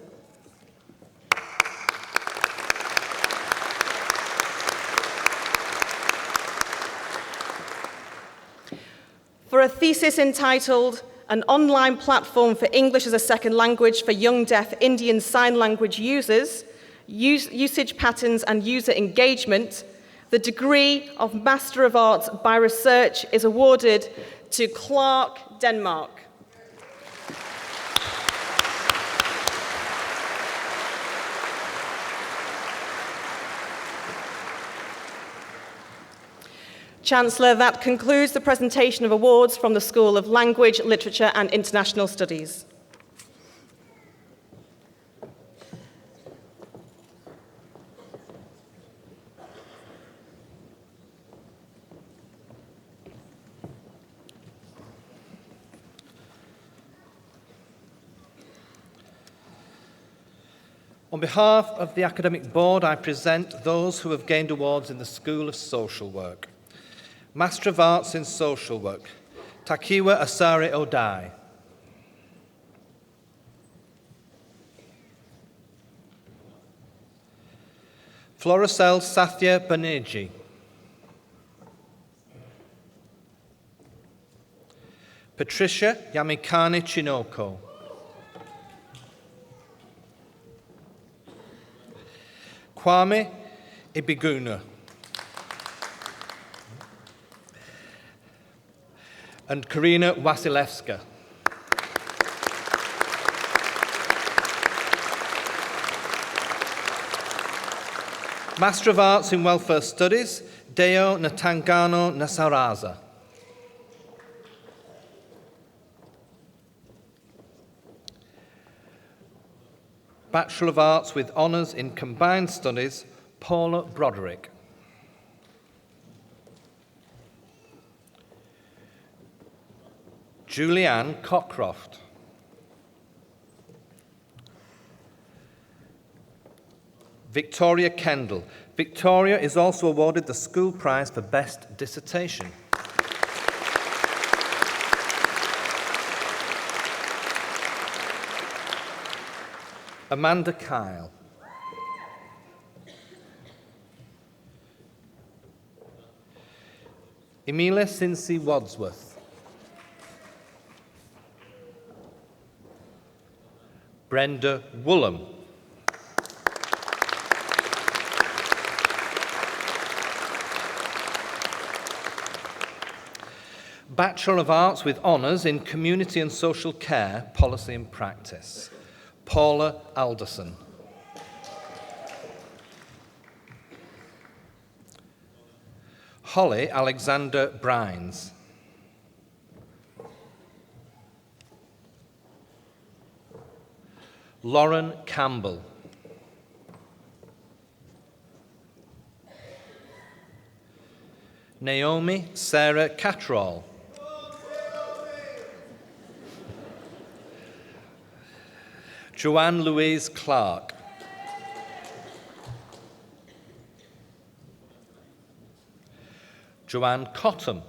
For a thesis entitled An Online Platform for English as a Second Language for Young Deaf Indian Sign Language Users, Usage Patterns and User Engagement, the degree of Master of Arts by Research is awarded to Clark, Denmark. Chancellor, that concludes the presentation of awards from the School of Language, Literature and International Studies. On behalf of the Academic Board, I present those who have gained awards in the School of Social Work. Master of Arts in Social Work, Takiwa Asare Odai. Floricel Sathya Banerjee. Patricia Yamikani Chinoko. Kwame Ibiguna. And Karina Wasilewska. Master of Arts in Welfare Studies, Deo Natangano Nasaraza. Bachelor of Arts with Honours in Combined Studies, Paula Broderick. Julianne Cockcroft. Victoria Kendall. Victoria is also awarded the School Prize for Best Dissertation. Amanda Kyle. Emilia Cincy Wadsworth. Brenda Woolham. Bachelor of Arts with Honours in Community and Social Care, Policy and Practice, Paula Alderson. Holly Alexander Brines. Lauren Campbell. Naomi Sarah Cattrall. Joanne Louise Clark. Joanne Cottam.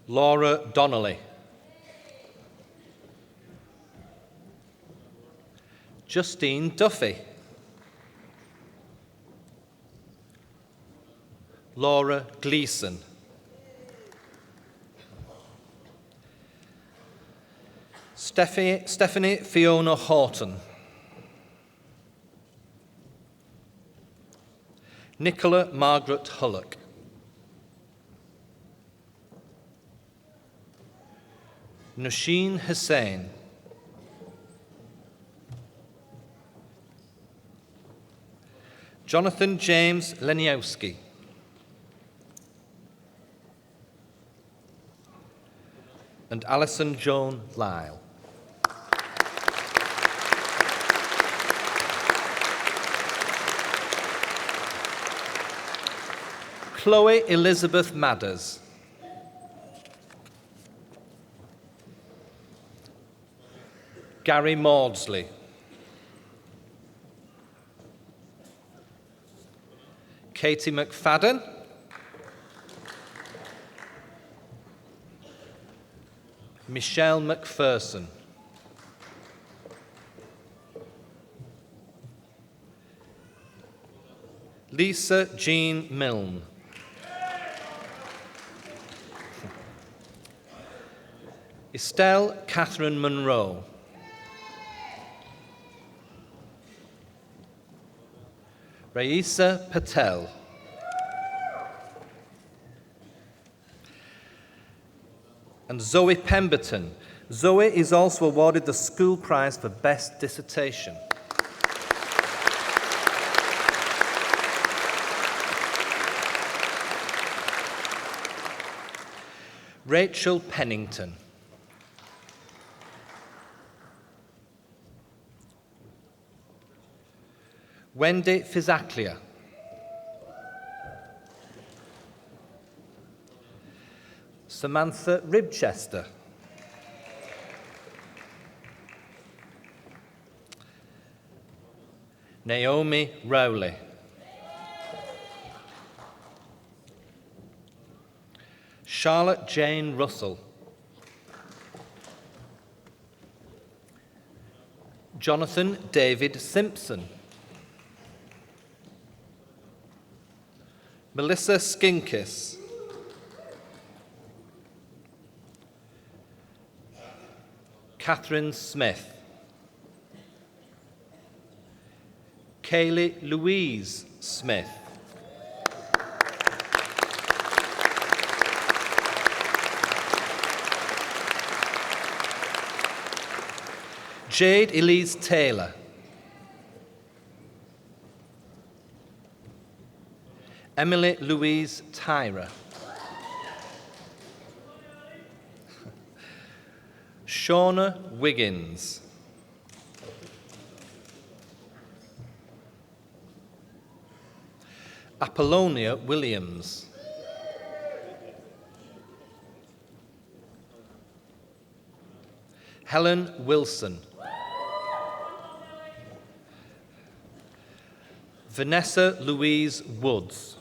Laura Donnelly. Justine Duffy. Laura Gleeson. Stephanie Fiona Horton. Nicola Margaret Hullock. Nushin Hussain. Jonathan James Leniowski. And Alison Joan Lyle. Chloe Elizabeth Madders. Gary Maudsley. Katie McFadden. Michelle McPherson. Lisa Jean Milne. Estelle Catherine Monroe. Raisa Patel. And Zoe Pemberton. Zoe is also awarded the School Prize for Best Dissertation. Rachel Pennington. Wendy Fizaklia. Samantha Ribchester. Naomi Rowley. Charlotte Jane Russell. Jonathan David Simpson. Melissa Skinkis. Catherine Smith. Kaylee Louise Smith. Jade Elise Taylor. Emily Louise Tyra. Shauna Wiggins. Apollonia Williams. Helen Wilson. Vanessa Louise Woods.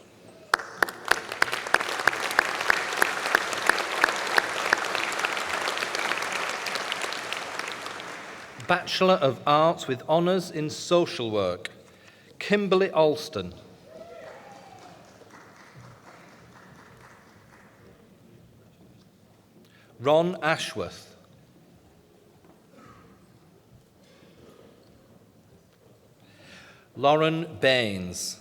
Bachelor of Arts with Honours in Social Work, Kimberly Alston. Ron Ashworth. Lauren Baines.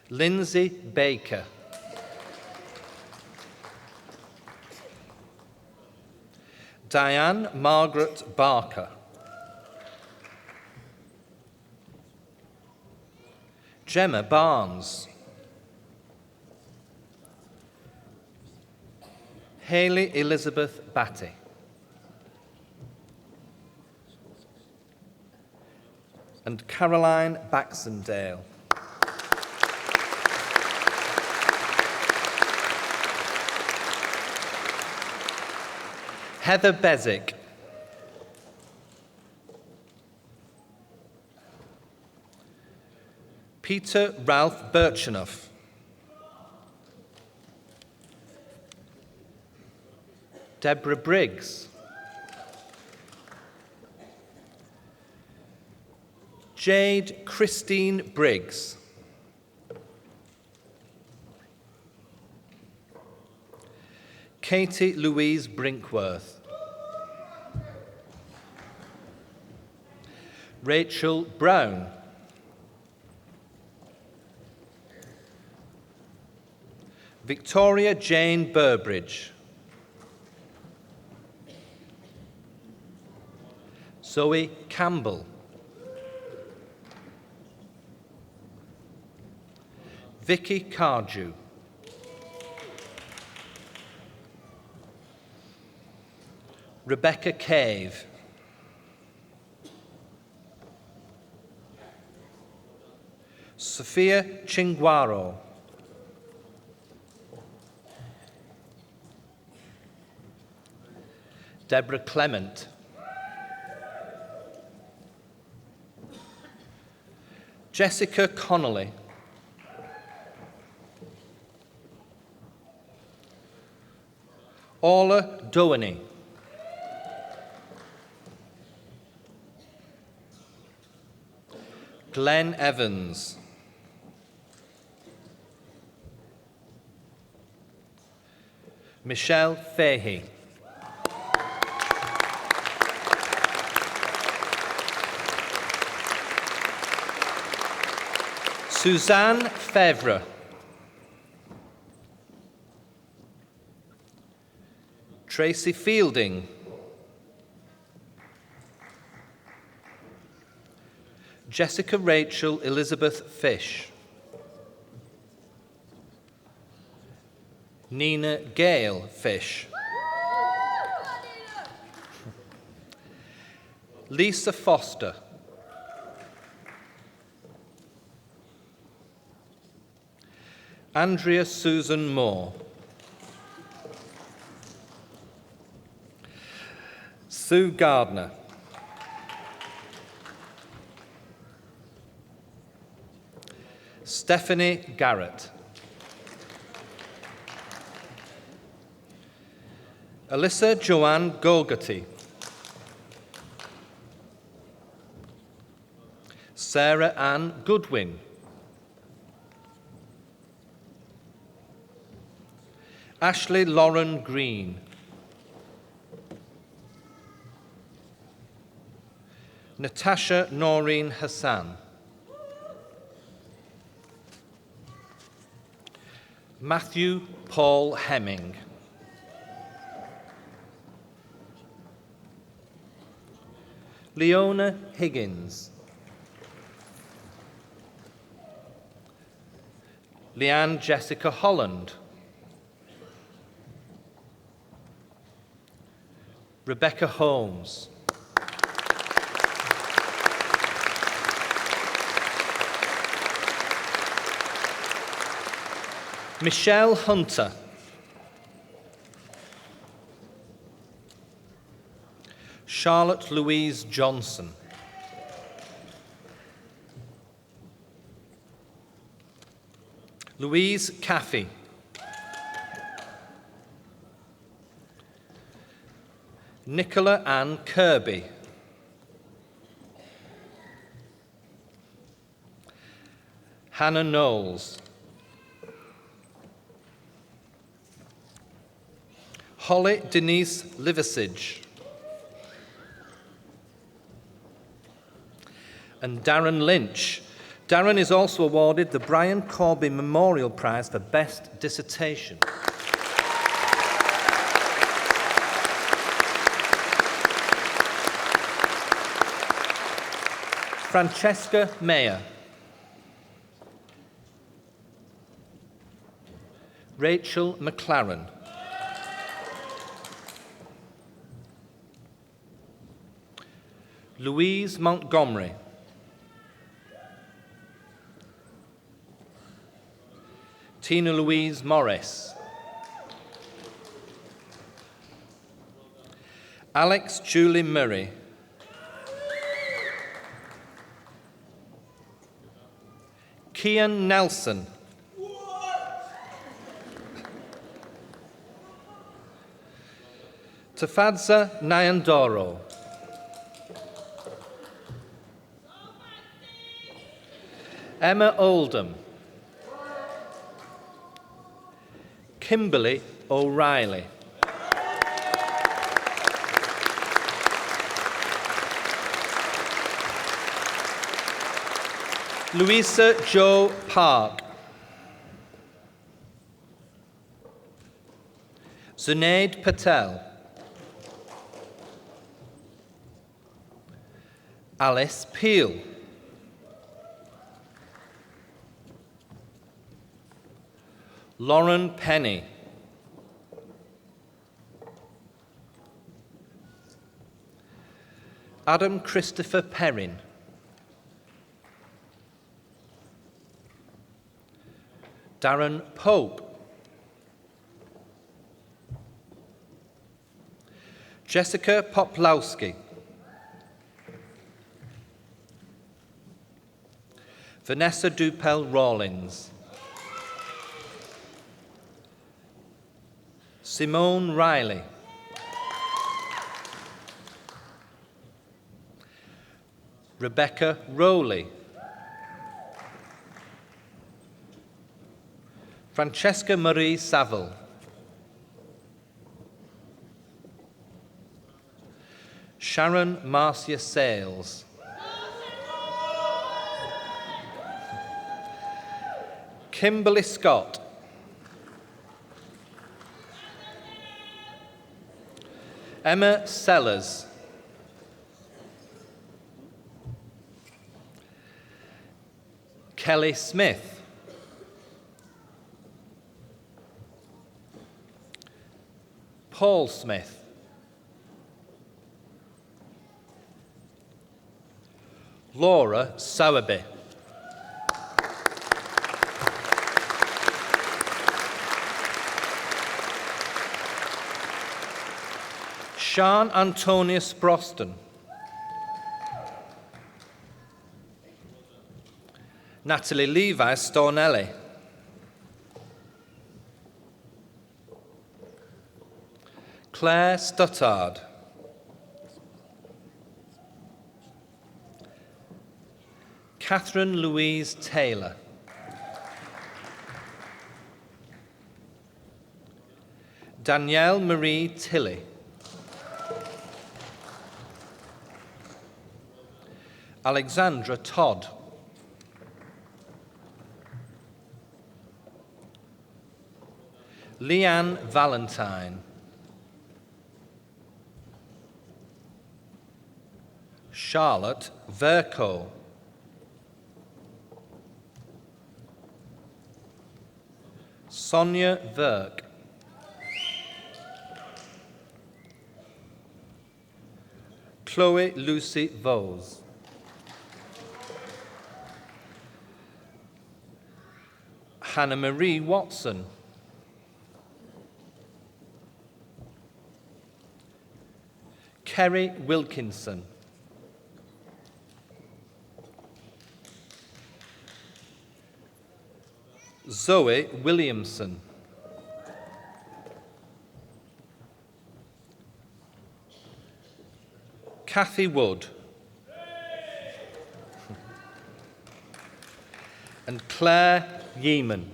Lindsay Baker. Diane Margaret Barker. Gemma Barnes. Hayley Elizabeth Batty. And Caroline Baxendale. Heather Bezick. Peter Ralph Birchenough. Deborah Briggs. Jade Christine Briggs. Katie Louise Brinkworth. Rachel Brown. Victoria Jane Burbridge. Zoe Campbell. Vicky Cardew. Rebecca Cave. Sophia Chingwaro. Deborah Clement. Jessica Connolly. Orla Downey. Glenn Evans. Michelle Fahey. Suzanne Fevre. Tracy Fielding. Jessica Rachel Elizabeth Fish. Nina Gale Fish. Lisa Foster. Andrea Susan Moore. Sue Gardner. Stephanie Garrett. Alyssa Joanne Gogarty. Sarah Ann Goodwin. Ashley Lauren Green. Natasha Noreen Hassan. Matthew Paul Hemming. Leona Higgins. Leanne Jessica Holland. Rebecca Holmes. Michelle Hunter. Charlotte Louise Johnson. Louise Caffey. Nicola Ann Kirby. Hannah Knowles. Holly Denise Liversidge. And Darren Lynch. Darren is also awarded the Brian Corby Memorial Prize for Best Dissertation. Francesca Mayer. Rachel McLaren. Louise Montgomery. Tina Louise Morris. Alex Julie Murray. Kian Nelson. Tafadza Nyandoro. Emma Oldham. Kimberly O'Reilly. Louisa Jo Park. Zunaid Patel. Alice Peel. Lauren Penny. Adam Christopher Perrin. Darren Pope. Jessica Poplawski. Vanessa Dupel-Rawlings. Simone Riley. Rebecca Rowley. Francesca Marie Saville. Sharon Marcia Sales. Kimberly Scott. Emma Sellers. Kelly Smith. Paul Smith. Laura Sowerby. Sean Antonius Broston. Natalie Levi Stornelli. Claire Stuttard. Catherine Louise Taylor. Danielle Marie Tilley. Alexandra Todd. Leanne Valentine. Charlotte Verco. Sonia Verk. Chloe Lucy Vose. Hannah Marie Watson. Kerry Wilkinson. Zoe Williamson. Kathy Wood. And Claire Yeaman.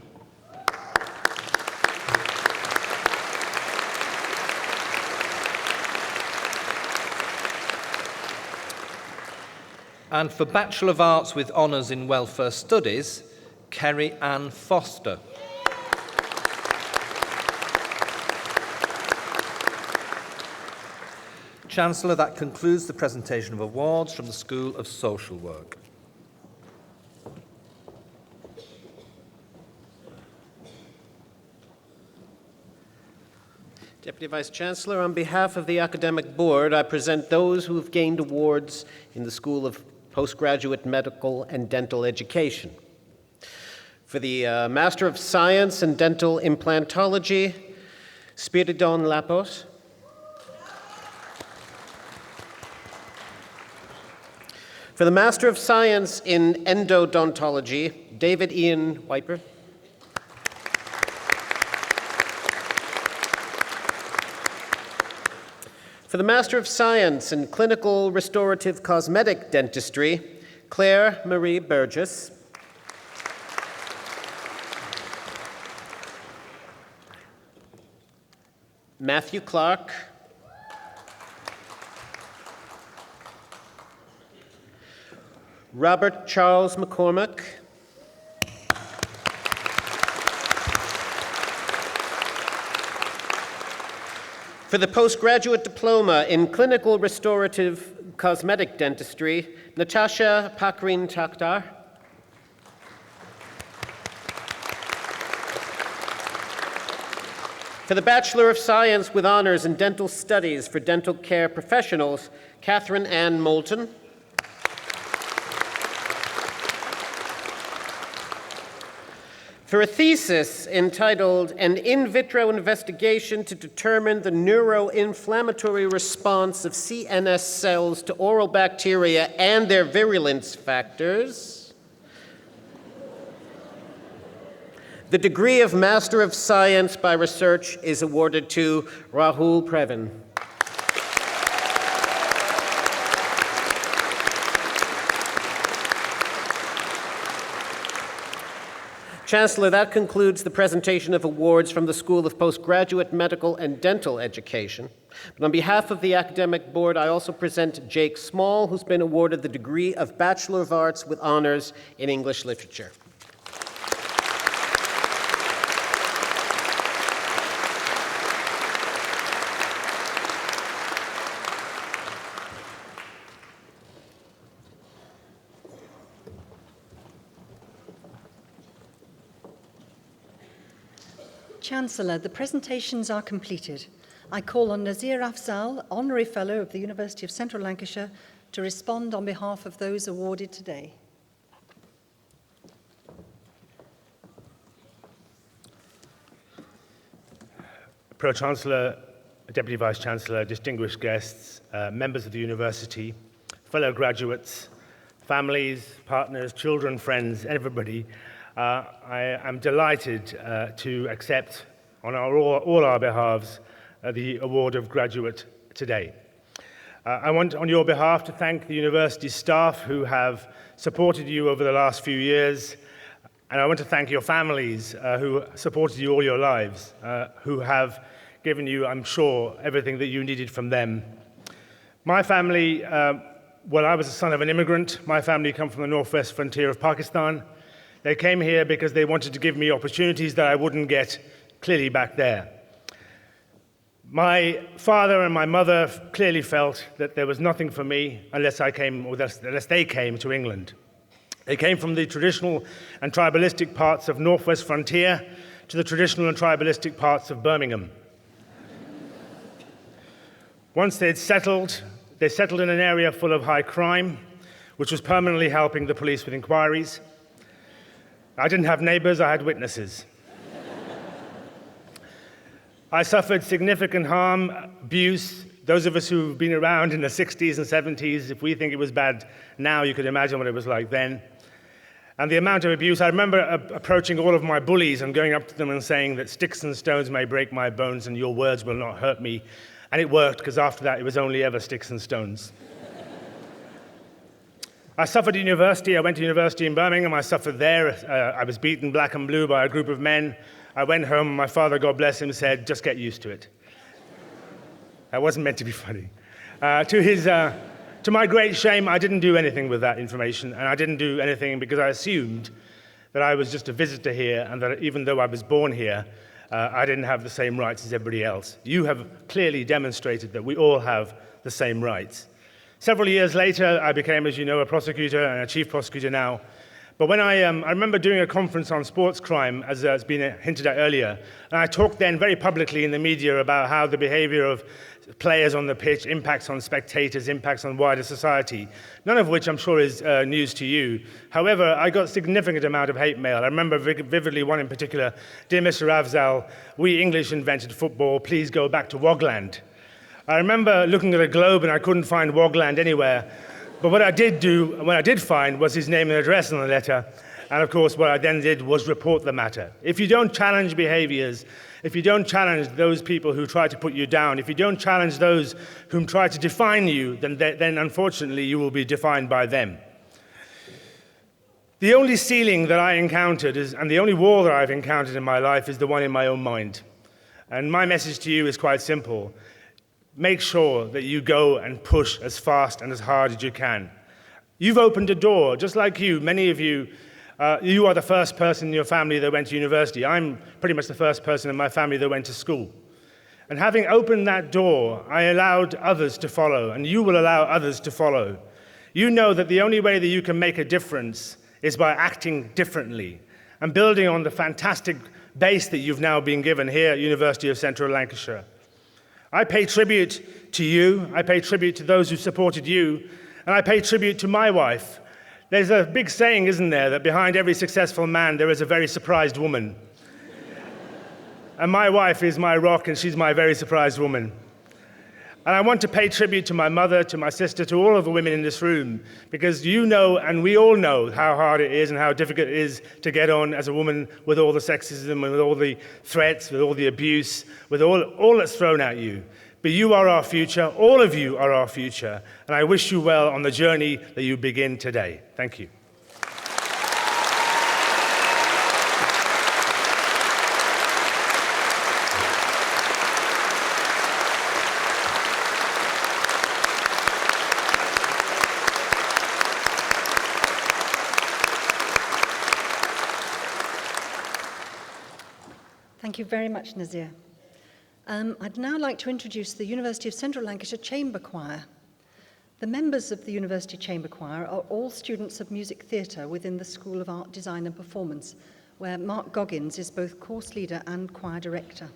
And for Bachelor of Arts with Honours in Welfare Studies, Kerry Ann Foster. Chancellor, that concludes the presentation of awards from the School of Social Work. Deputy Vice-Chancellor, on behalf of the Academic Board, I present those who have gained awards in the School of Postgraduate Medical and Dental Education. For the Master of Science in Dental Implantology, Spiridon Lapos. For the Master of Science in Endodontology, David Ian Wiper. For the Master of Science in Clinical Restorative Cosmetic Dentistry, Claire Marie Burgess. Matthew Clark. Robert Charles McCormack. For the postgraduate diploma in clinical restorative cosmetic dentistry, Natasha Pakrin Takhtar. For the Bachelor of Science with Honors in Dental Studies for Dental Care Professionals, Catherine Ann Moulton. For a thesis entitled An In Vitro Investigation to Determine the Neuroinflammatory Response of CNS Cells to Oral Bacteria and Their Virulence Factors, the degree of Master of Science by Research is awarded to Rahul Previn. Chancellor, that concludes the presentation of awards from the School of Postgraduate Medical and Dental Education. But on behalf of the Academic Board, I also present Jake Small, who's been awarded the degree of Bachelor of Arts with Honors in English Literature. Chancellor, the presentations are completed. I call on Nazir Afzal, Honorary Fellow of the University of Central Lancashire, to respond on behalf of those awarded today. Pro-Chancellor, Deputy Vice-Chancellor, distinguished guests, members of the university, fellow graduates, families, partners, children, friends, everybody, I am delighted to accept on all our behalves the award of graduate today. I want on your behalf to thank the university staff who have supported you over the last few years, and I want to thank your families who supported you all your lives, who have given you, I'm sure, everything that you needed from them. My family, well, I was the son of an immigrant. My family come from the northwest frontier of Pakistan. They came here because they wanted to give me opportunities that I wouldn't get clearly back there. My father and my mother clearly felt that there was nothing for me unless they came to England. They came from the traditional and tribalistic parts of northwest frontier to the traditional and tribalistic parts of Birmingham. Once they settled in an area full of high crime, which was permanently helping the police with inquiries. I didn't have neighbors, I had witnesses. I suffered significant harm, abuse. Those of us who've been around in the 60s and 70s, if we think it was bad now, you could imagine what it was like then. And the amount of abuse, I remember approaching all of my bullies and going up to them and saying that sticks and stones may break my bones and your words will not hurt me. And it worked, because after that, it was only ever sticks and stones. I suffered at university. I went to university in Birmingham. I suffered there. I was beaten black and blue by a group of men. I went home. My father, God bless him, said, just get used to it. That wasn't meant to be funny. To my great shame, I didn't do anything with that information, and I didn't do anything because I assumed that I was just a visitor here, and that even though I was born here, I didn't have the same rights as everybody else. You have clearly demonstrated that we all have the same rights. Several years later, I became, as you know, a prosecutor and a chief prosecutor now. But when I remember doing a conference on sports crime, as has been hinted at earlier, and I talked then very publicly in the media about how the behavior of players on the pitch impacts on spectators, impacts on wider society, none of which I'm sure is news to you. However, I got a significant amount of hate mail. I remember vividly one in particular, "Dear Mr. Afzal, we English invented football, please go back to Wogland." I remember looking at a globe and I couldn't find Wogland anywhere. But what I did find was his name and address on the letter. And of course, what I then did was report the matter. If you don't challenge behaviors, if you don't challenge those people who try to put you down, if you don't challenge those whom try to define you, then unfortunately you will be defined by them. The only ceiling that I encountered and the only wall that I've encountered in my life is the one in my own mind. And my message to you is quite simple. Make sure that you go and push as fast and as hard as you can. You've opened a door, just like you, many of you. You are the first person in your family that went to university. I'm pretty much the first person in my family that went to school. And having opened that door, I allowed others to follow, and you will allow others to follow. You know that the only way that you can make a difference is by acting differently and building on the fantastic base that you've now been given here at University of Central Lancashire. I pay tribute to you, I pay tribute to those who supported you, and I pay tribute to my wife. There's a big saying, isn't there, that behind every successful man there is a very surprised woman. And my wife is my rock, and she's my very surprised woman. And I want to pay tribute to my mother, to my sister, to all of the women in this room, because you know, and we all know, how hard it is and how difficult it is to get on as a woman with all the sexism and with all the threats, with all the abuse, with all that's thrown at you. But you are our future, all of you are our future, and I wish you well on the journey that you begin today. Thank you. Thank you very much, Nazir. I'd now like to introduce the University of Central Lancashire Chamber Choir. The members of the University Chamber Choir are all students of music theatre within the School of Art, Design and Performance, where Mark Goggins is both course leader and choir director.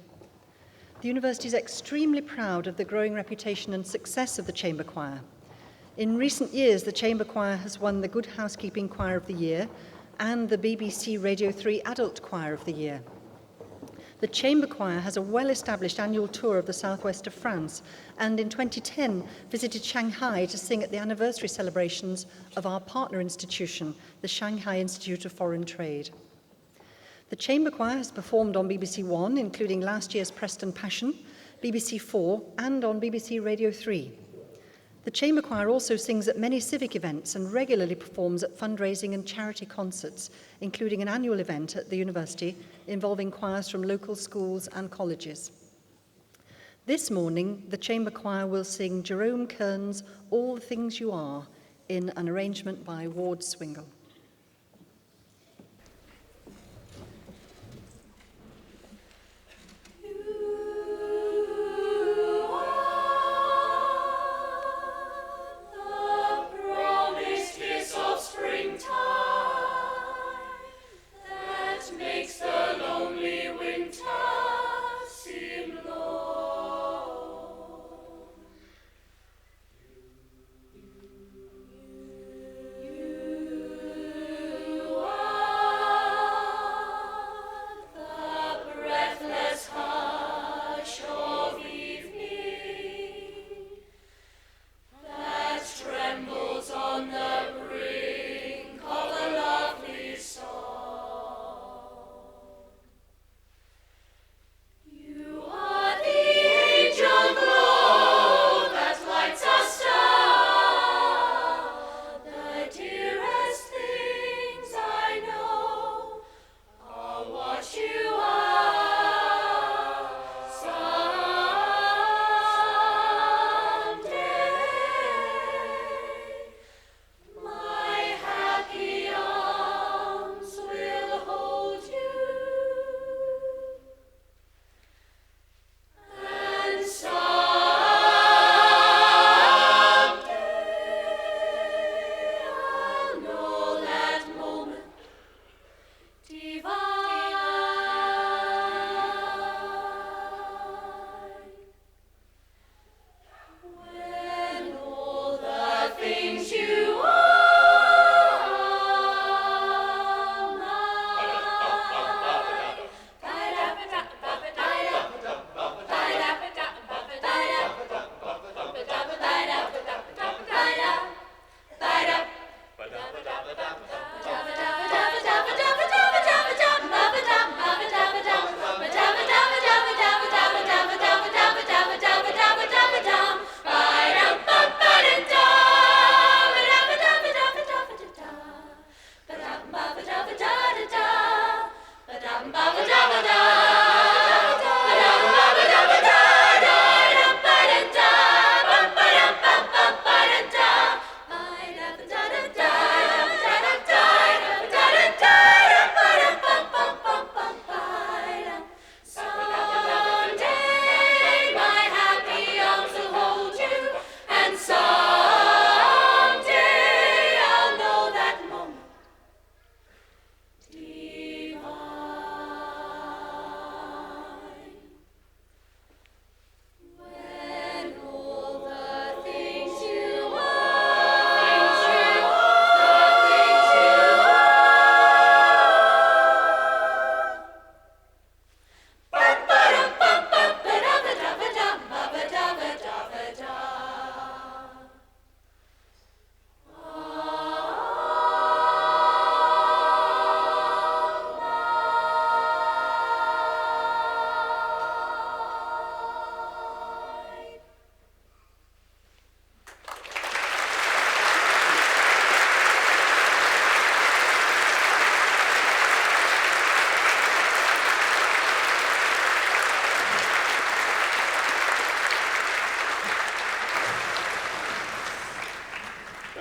The university is extremely proud of the growing reputation and success of the Chamber Choir. In recent years, the Chamber Choir has won the Good Housekeeping Choir of the Year and the BBC Radio 3 Adult Choir of the Year. The Chamber Choir has a well-established annual tour of the southwest of France, and in 2010 visited Shanghai to sing at the anniversary celebrations of our partner institution, the Shanghai Institute of Foreign Trade. The Chamber Choir has performed on BBC One, including last year's Preston Passion, BBC 4, and on BBC Radio 3. The Chamber Choir also sings at many civic events and regularly performs at fundraising and charity concerts, including an annual event at the university involving choirs from local schools and colleges. This morning, the Chamber Choir will sing Jerome Kern's All the Things You Are in an arrangement by Ward Swingle. You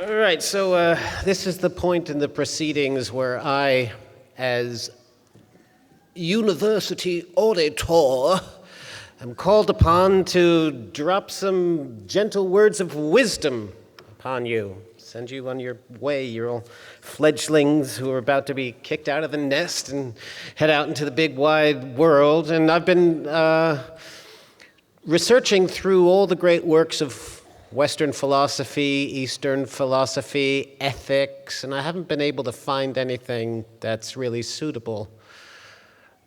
All right, so this is the point in the proceedings where I, as university auditor, am called upon to drop some gentle words of wisdom upon you. Send you on your way, you're all fledglings who are about to be kicked out of the nest and head out into the big wide world. And I've been researching through all the great works of Western philosophy, Eastern philosophy, ethics, and I haven't been able to find anything that's really suitable.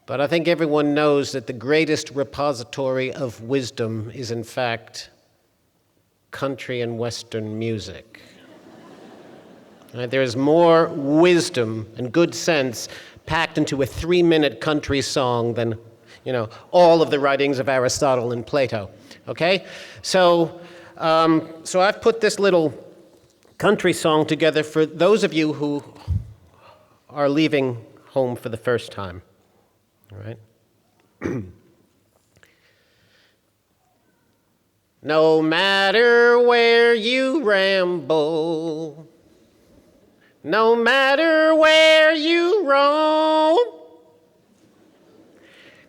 But I think everyone knows that the greatest repository of wisdom is, in fact, country and Western music. Right? There's more wisdom and good sense packed into a 3-minute country song than, all of the writings of Aristotle and Plato. Okay? So I've put this little country song together for those of you who are leaving home for the first time. All right? No matter where you ramble, no matter where you roam,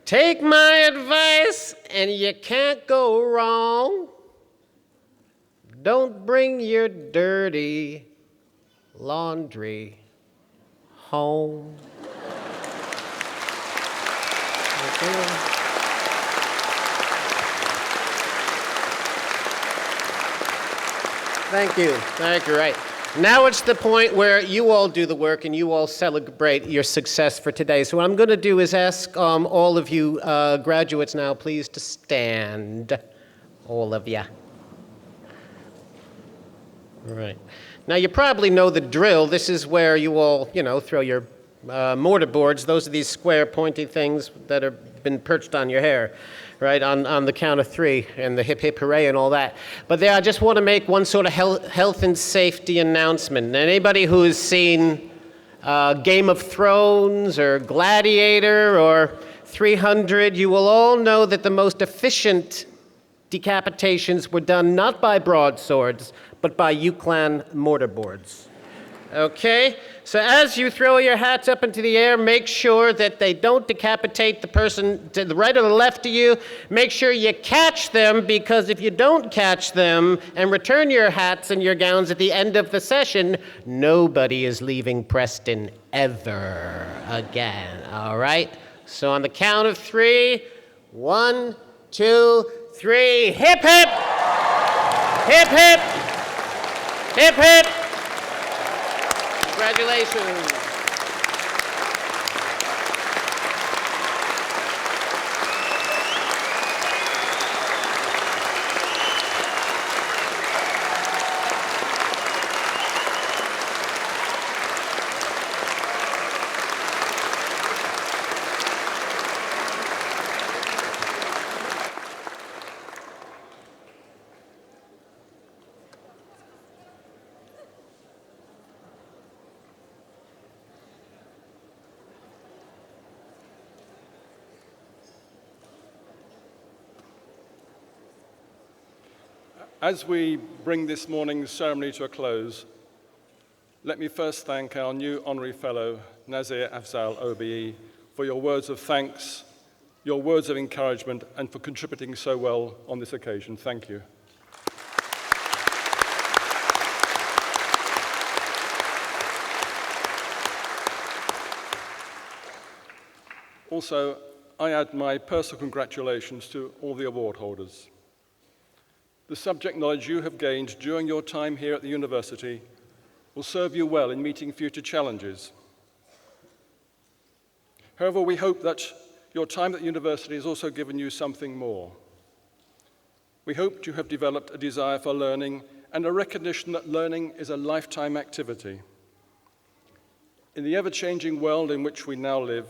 take my advice and you can't go wrong. Don't bring your dirty laundry home. Thank you. Right. Now it's the point where you all do the work and you all celebrate your success for today. So what I'm going to do is ask all of you graduates now, please, to stand. All of you. All right. Now you probably know the drill. This is where you all, throw your mortar boards. Those are these square pointy things that have been perched on your hair, right, on the count of 3 and the hip hip hooray and all that. But there, I just want to make one sort of health and safety announcement. Anybody who has seen Game of Thrones or Gladiator or 300, you will all know that the most efficient decapitations were done not by broadswords, but by UCLan mortar boards. Okay? So as you throw your hats up into the air, make sure that they don't decapitate the person to the right or the left of you. Make sure you catch them, because if you don't catch them and return your hats and your gowns at the end of the session, nobody is leaving Preston ever again. All right? So on the count of 3, 1, 2, 3, hip hip! Hip hip! Hip hip! Congratulations. As we bring this morning's ceremony to a close, let me first thank our new Honorary Fellow, Nazir Afzal, OBE, for your words of thanks, your words of encouragement, and for contributing so well on this occasion. Thank you. Also, I add my personal congratulations to all the award holders. The subject knowledge you have gained during your time here at the university will serve you well in meeting future challenges. However, we hope that your time at the university has also given you something more. We hope you have developed a desire for learning and a recognition that learning is a lifetime activity. In the ever-changing world in which we now live,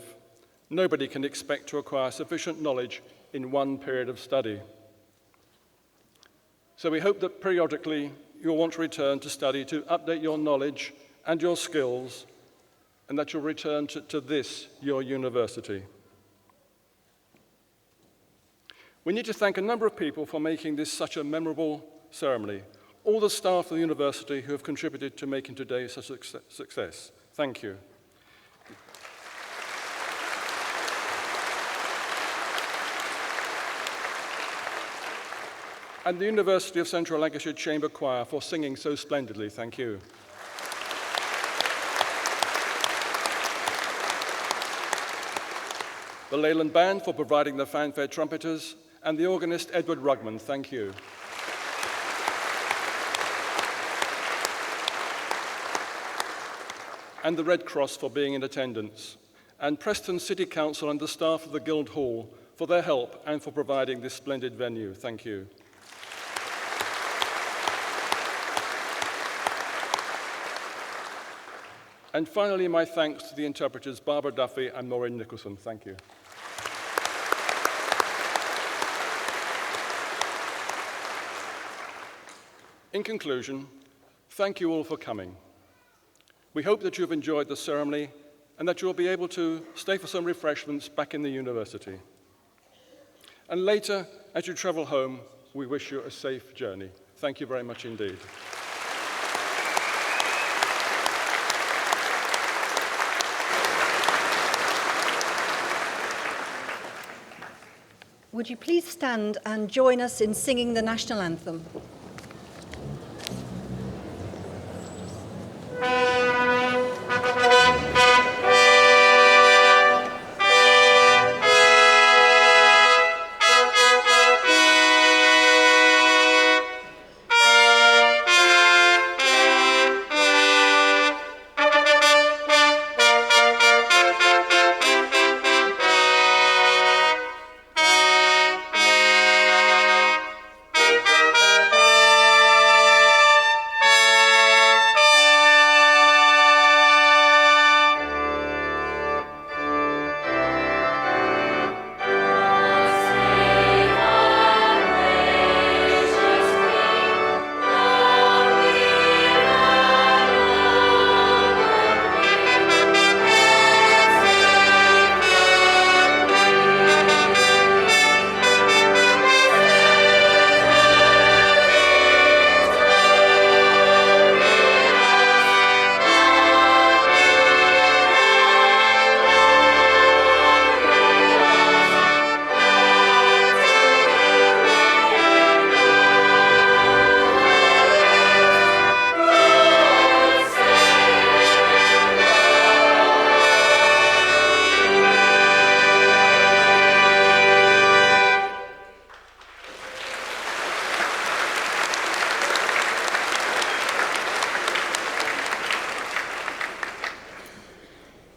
nobody can expect to acquire sufficient knowledge in one period of study. So we hope that periodically you'll want to return to study to update your knowledge and your skills, and that you'll return to this, your university. We need to thank a number of people for making this such a memorable ceremony. all the staff of the university who have contributed to making today such a success. Thank you. And the University of Central Lancashire Chamber Choir for singing so splendidly. Thank you. The Leyland Band for providing the fanfare trumpeters, and the organist Edward Rugman. Thank you. And the Red Cross for being in attendance, and Preston City Council and the staff of the Guildhall for their help and for providing this splendid venue. Thank you. And finally, my thanks to the interpreters Barbara Duffy and Maureen Nicholson. Thank you. In conclusion, thank you all for coming. We hope that you've enjoyed the ceremony and that you'll be able to stay for some refreshments back in the university. And later, as you travel home, we wish you a safe journey. Thank you very much indeed. Would you please stand and join us in singing the national anthem?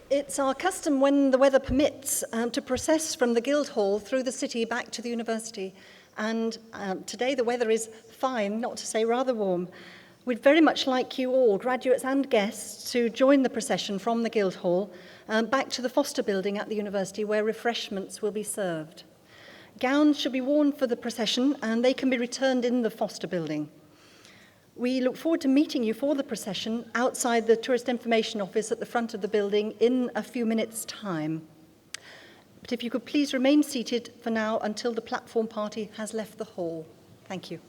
It's our custom, when the weather permits, to process from the Guildhall through the city back to the university. And today the weather is fine, not to say rather warm. We'd very much like you all, graduates and guests, to join the procession from the Guildhall back to the Foster building at the university, where refreshments will be served. Gowns should be worn for the procession, and they can be returned in the Foster building. We look forward to meeting you for the procession outside the Tourist Information Office at the front of the building in a few minutes' time. But if you could please remain seated for now until the platform party has left the hall. Thank you.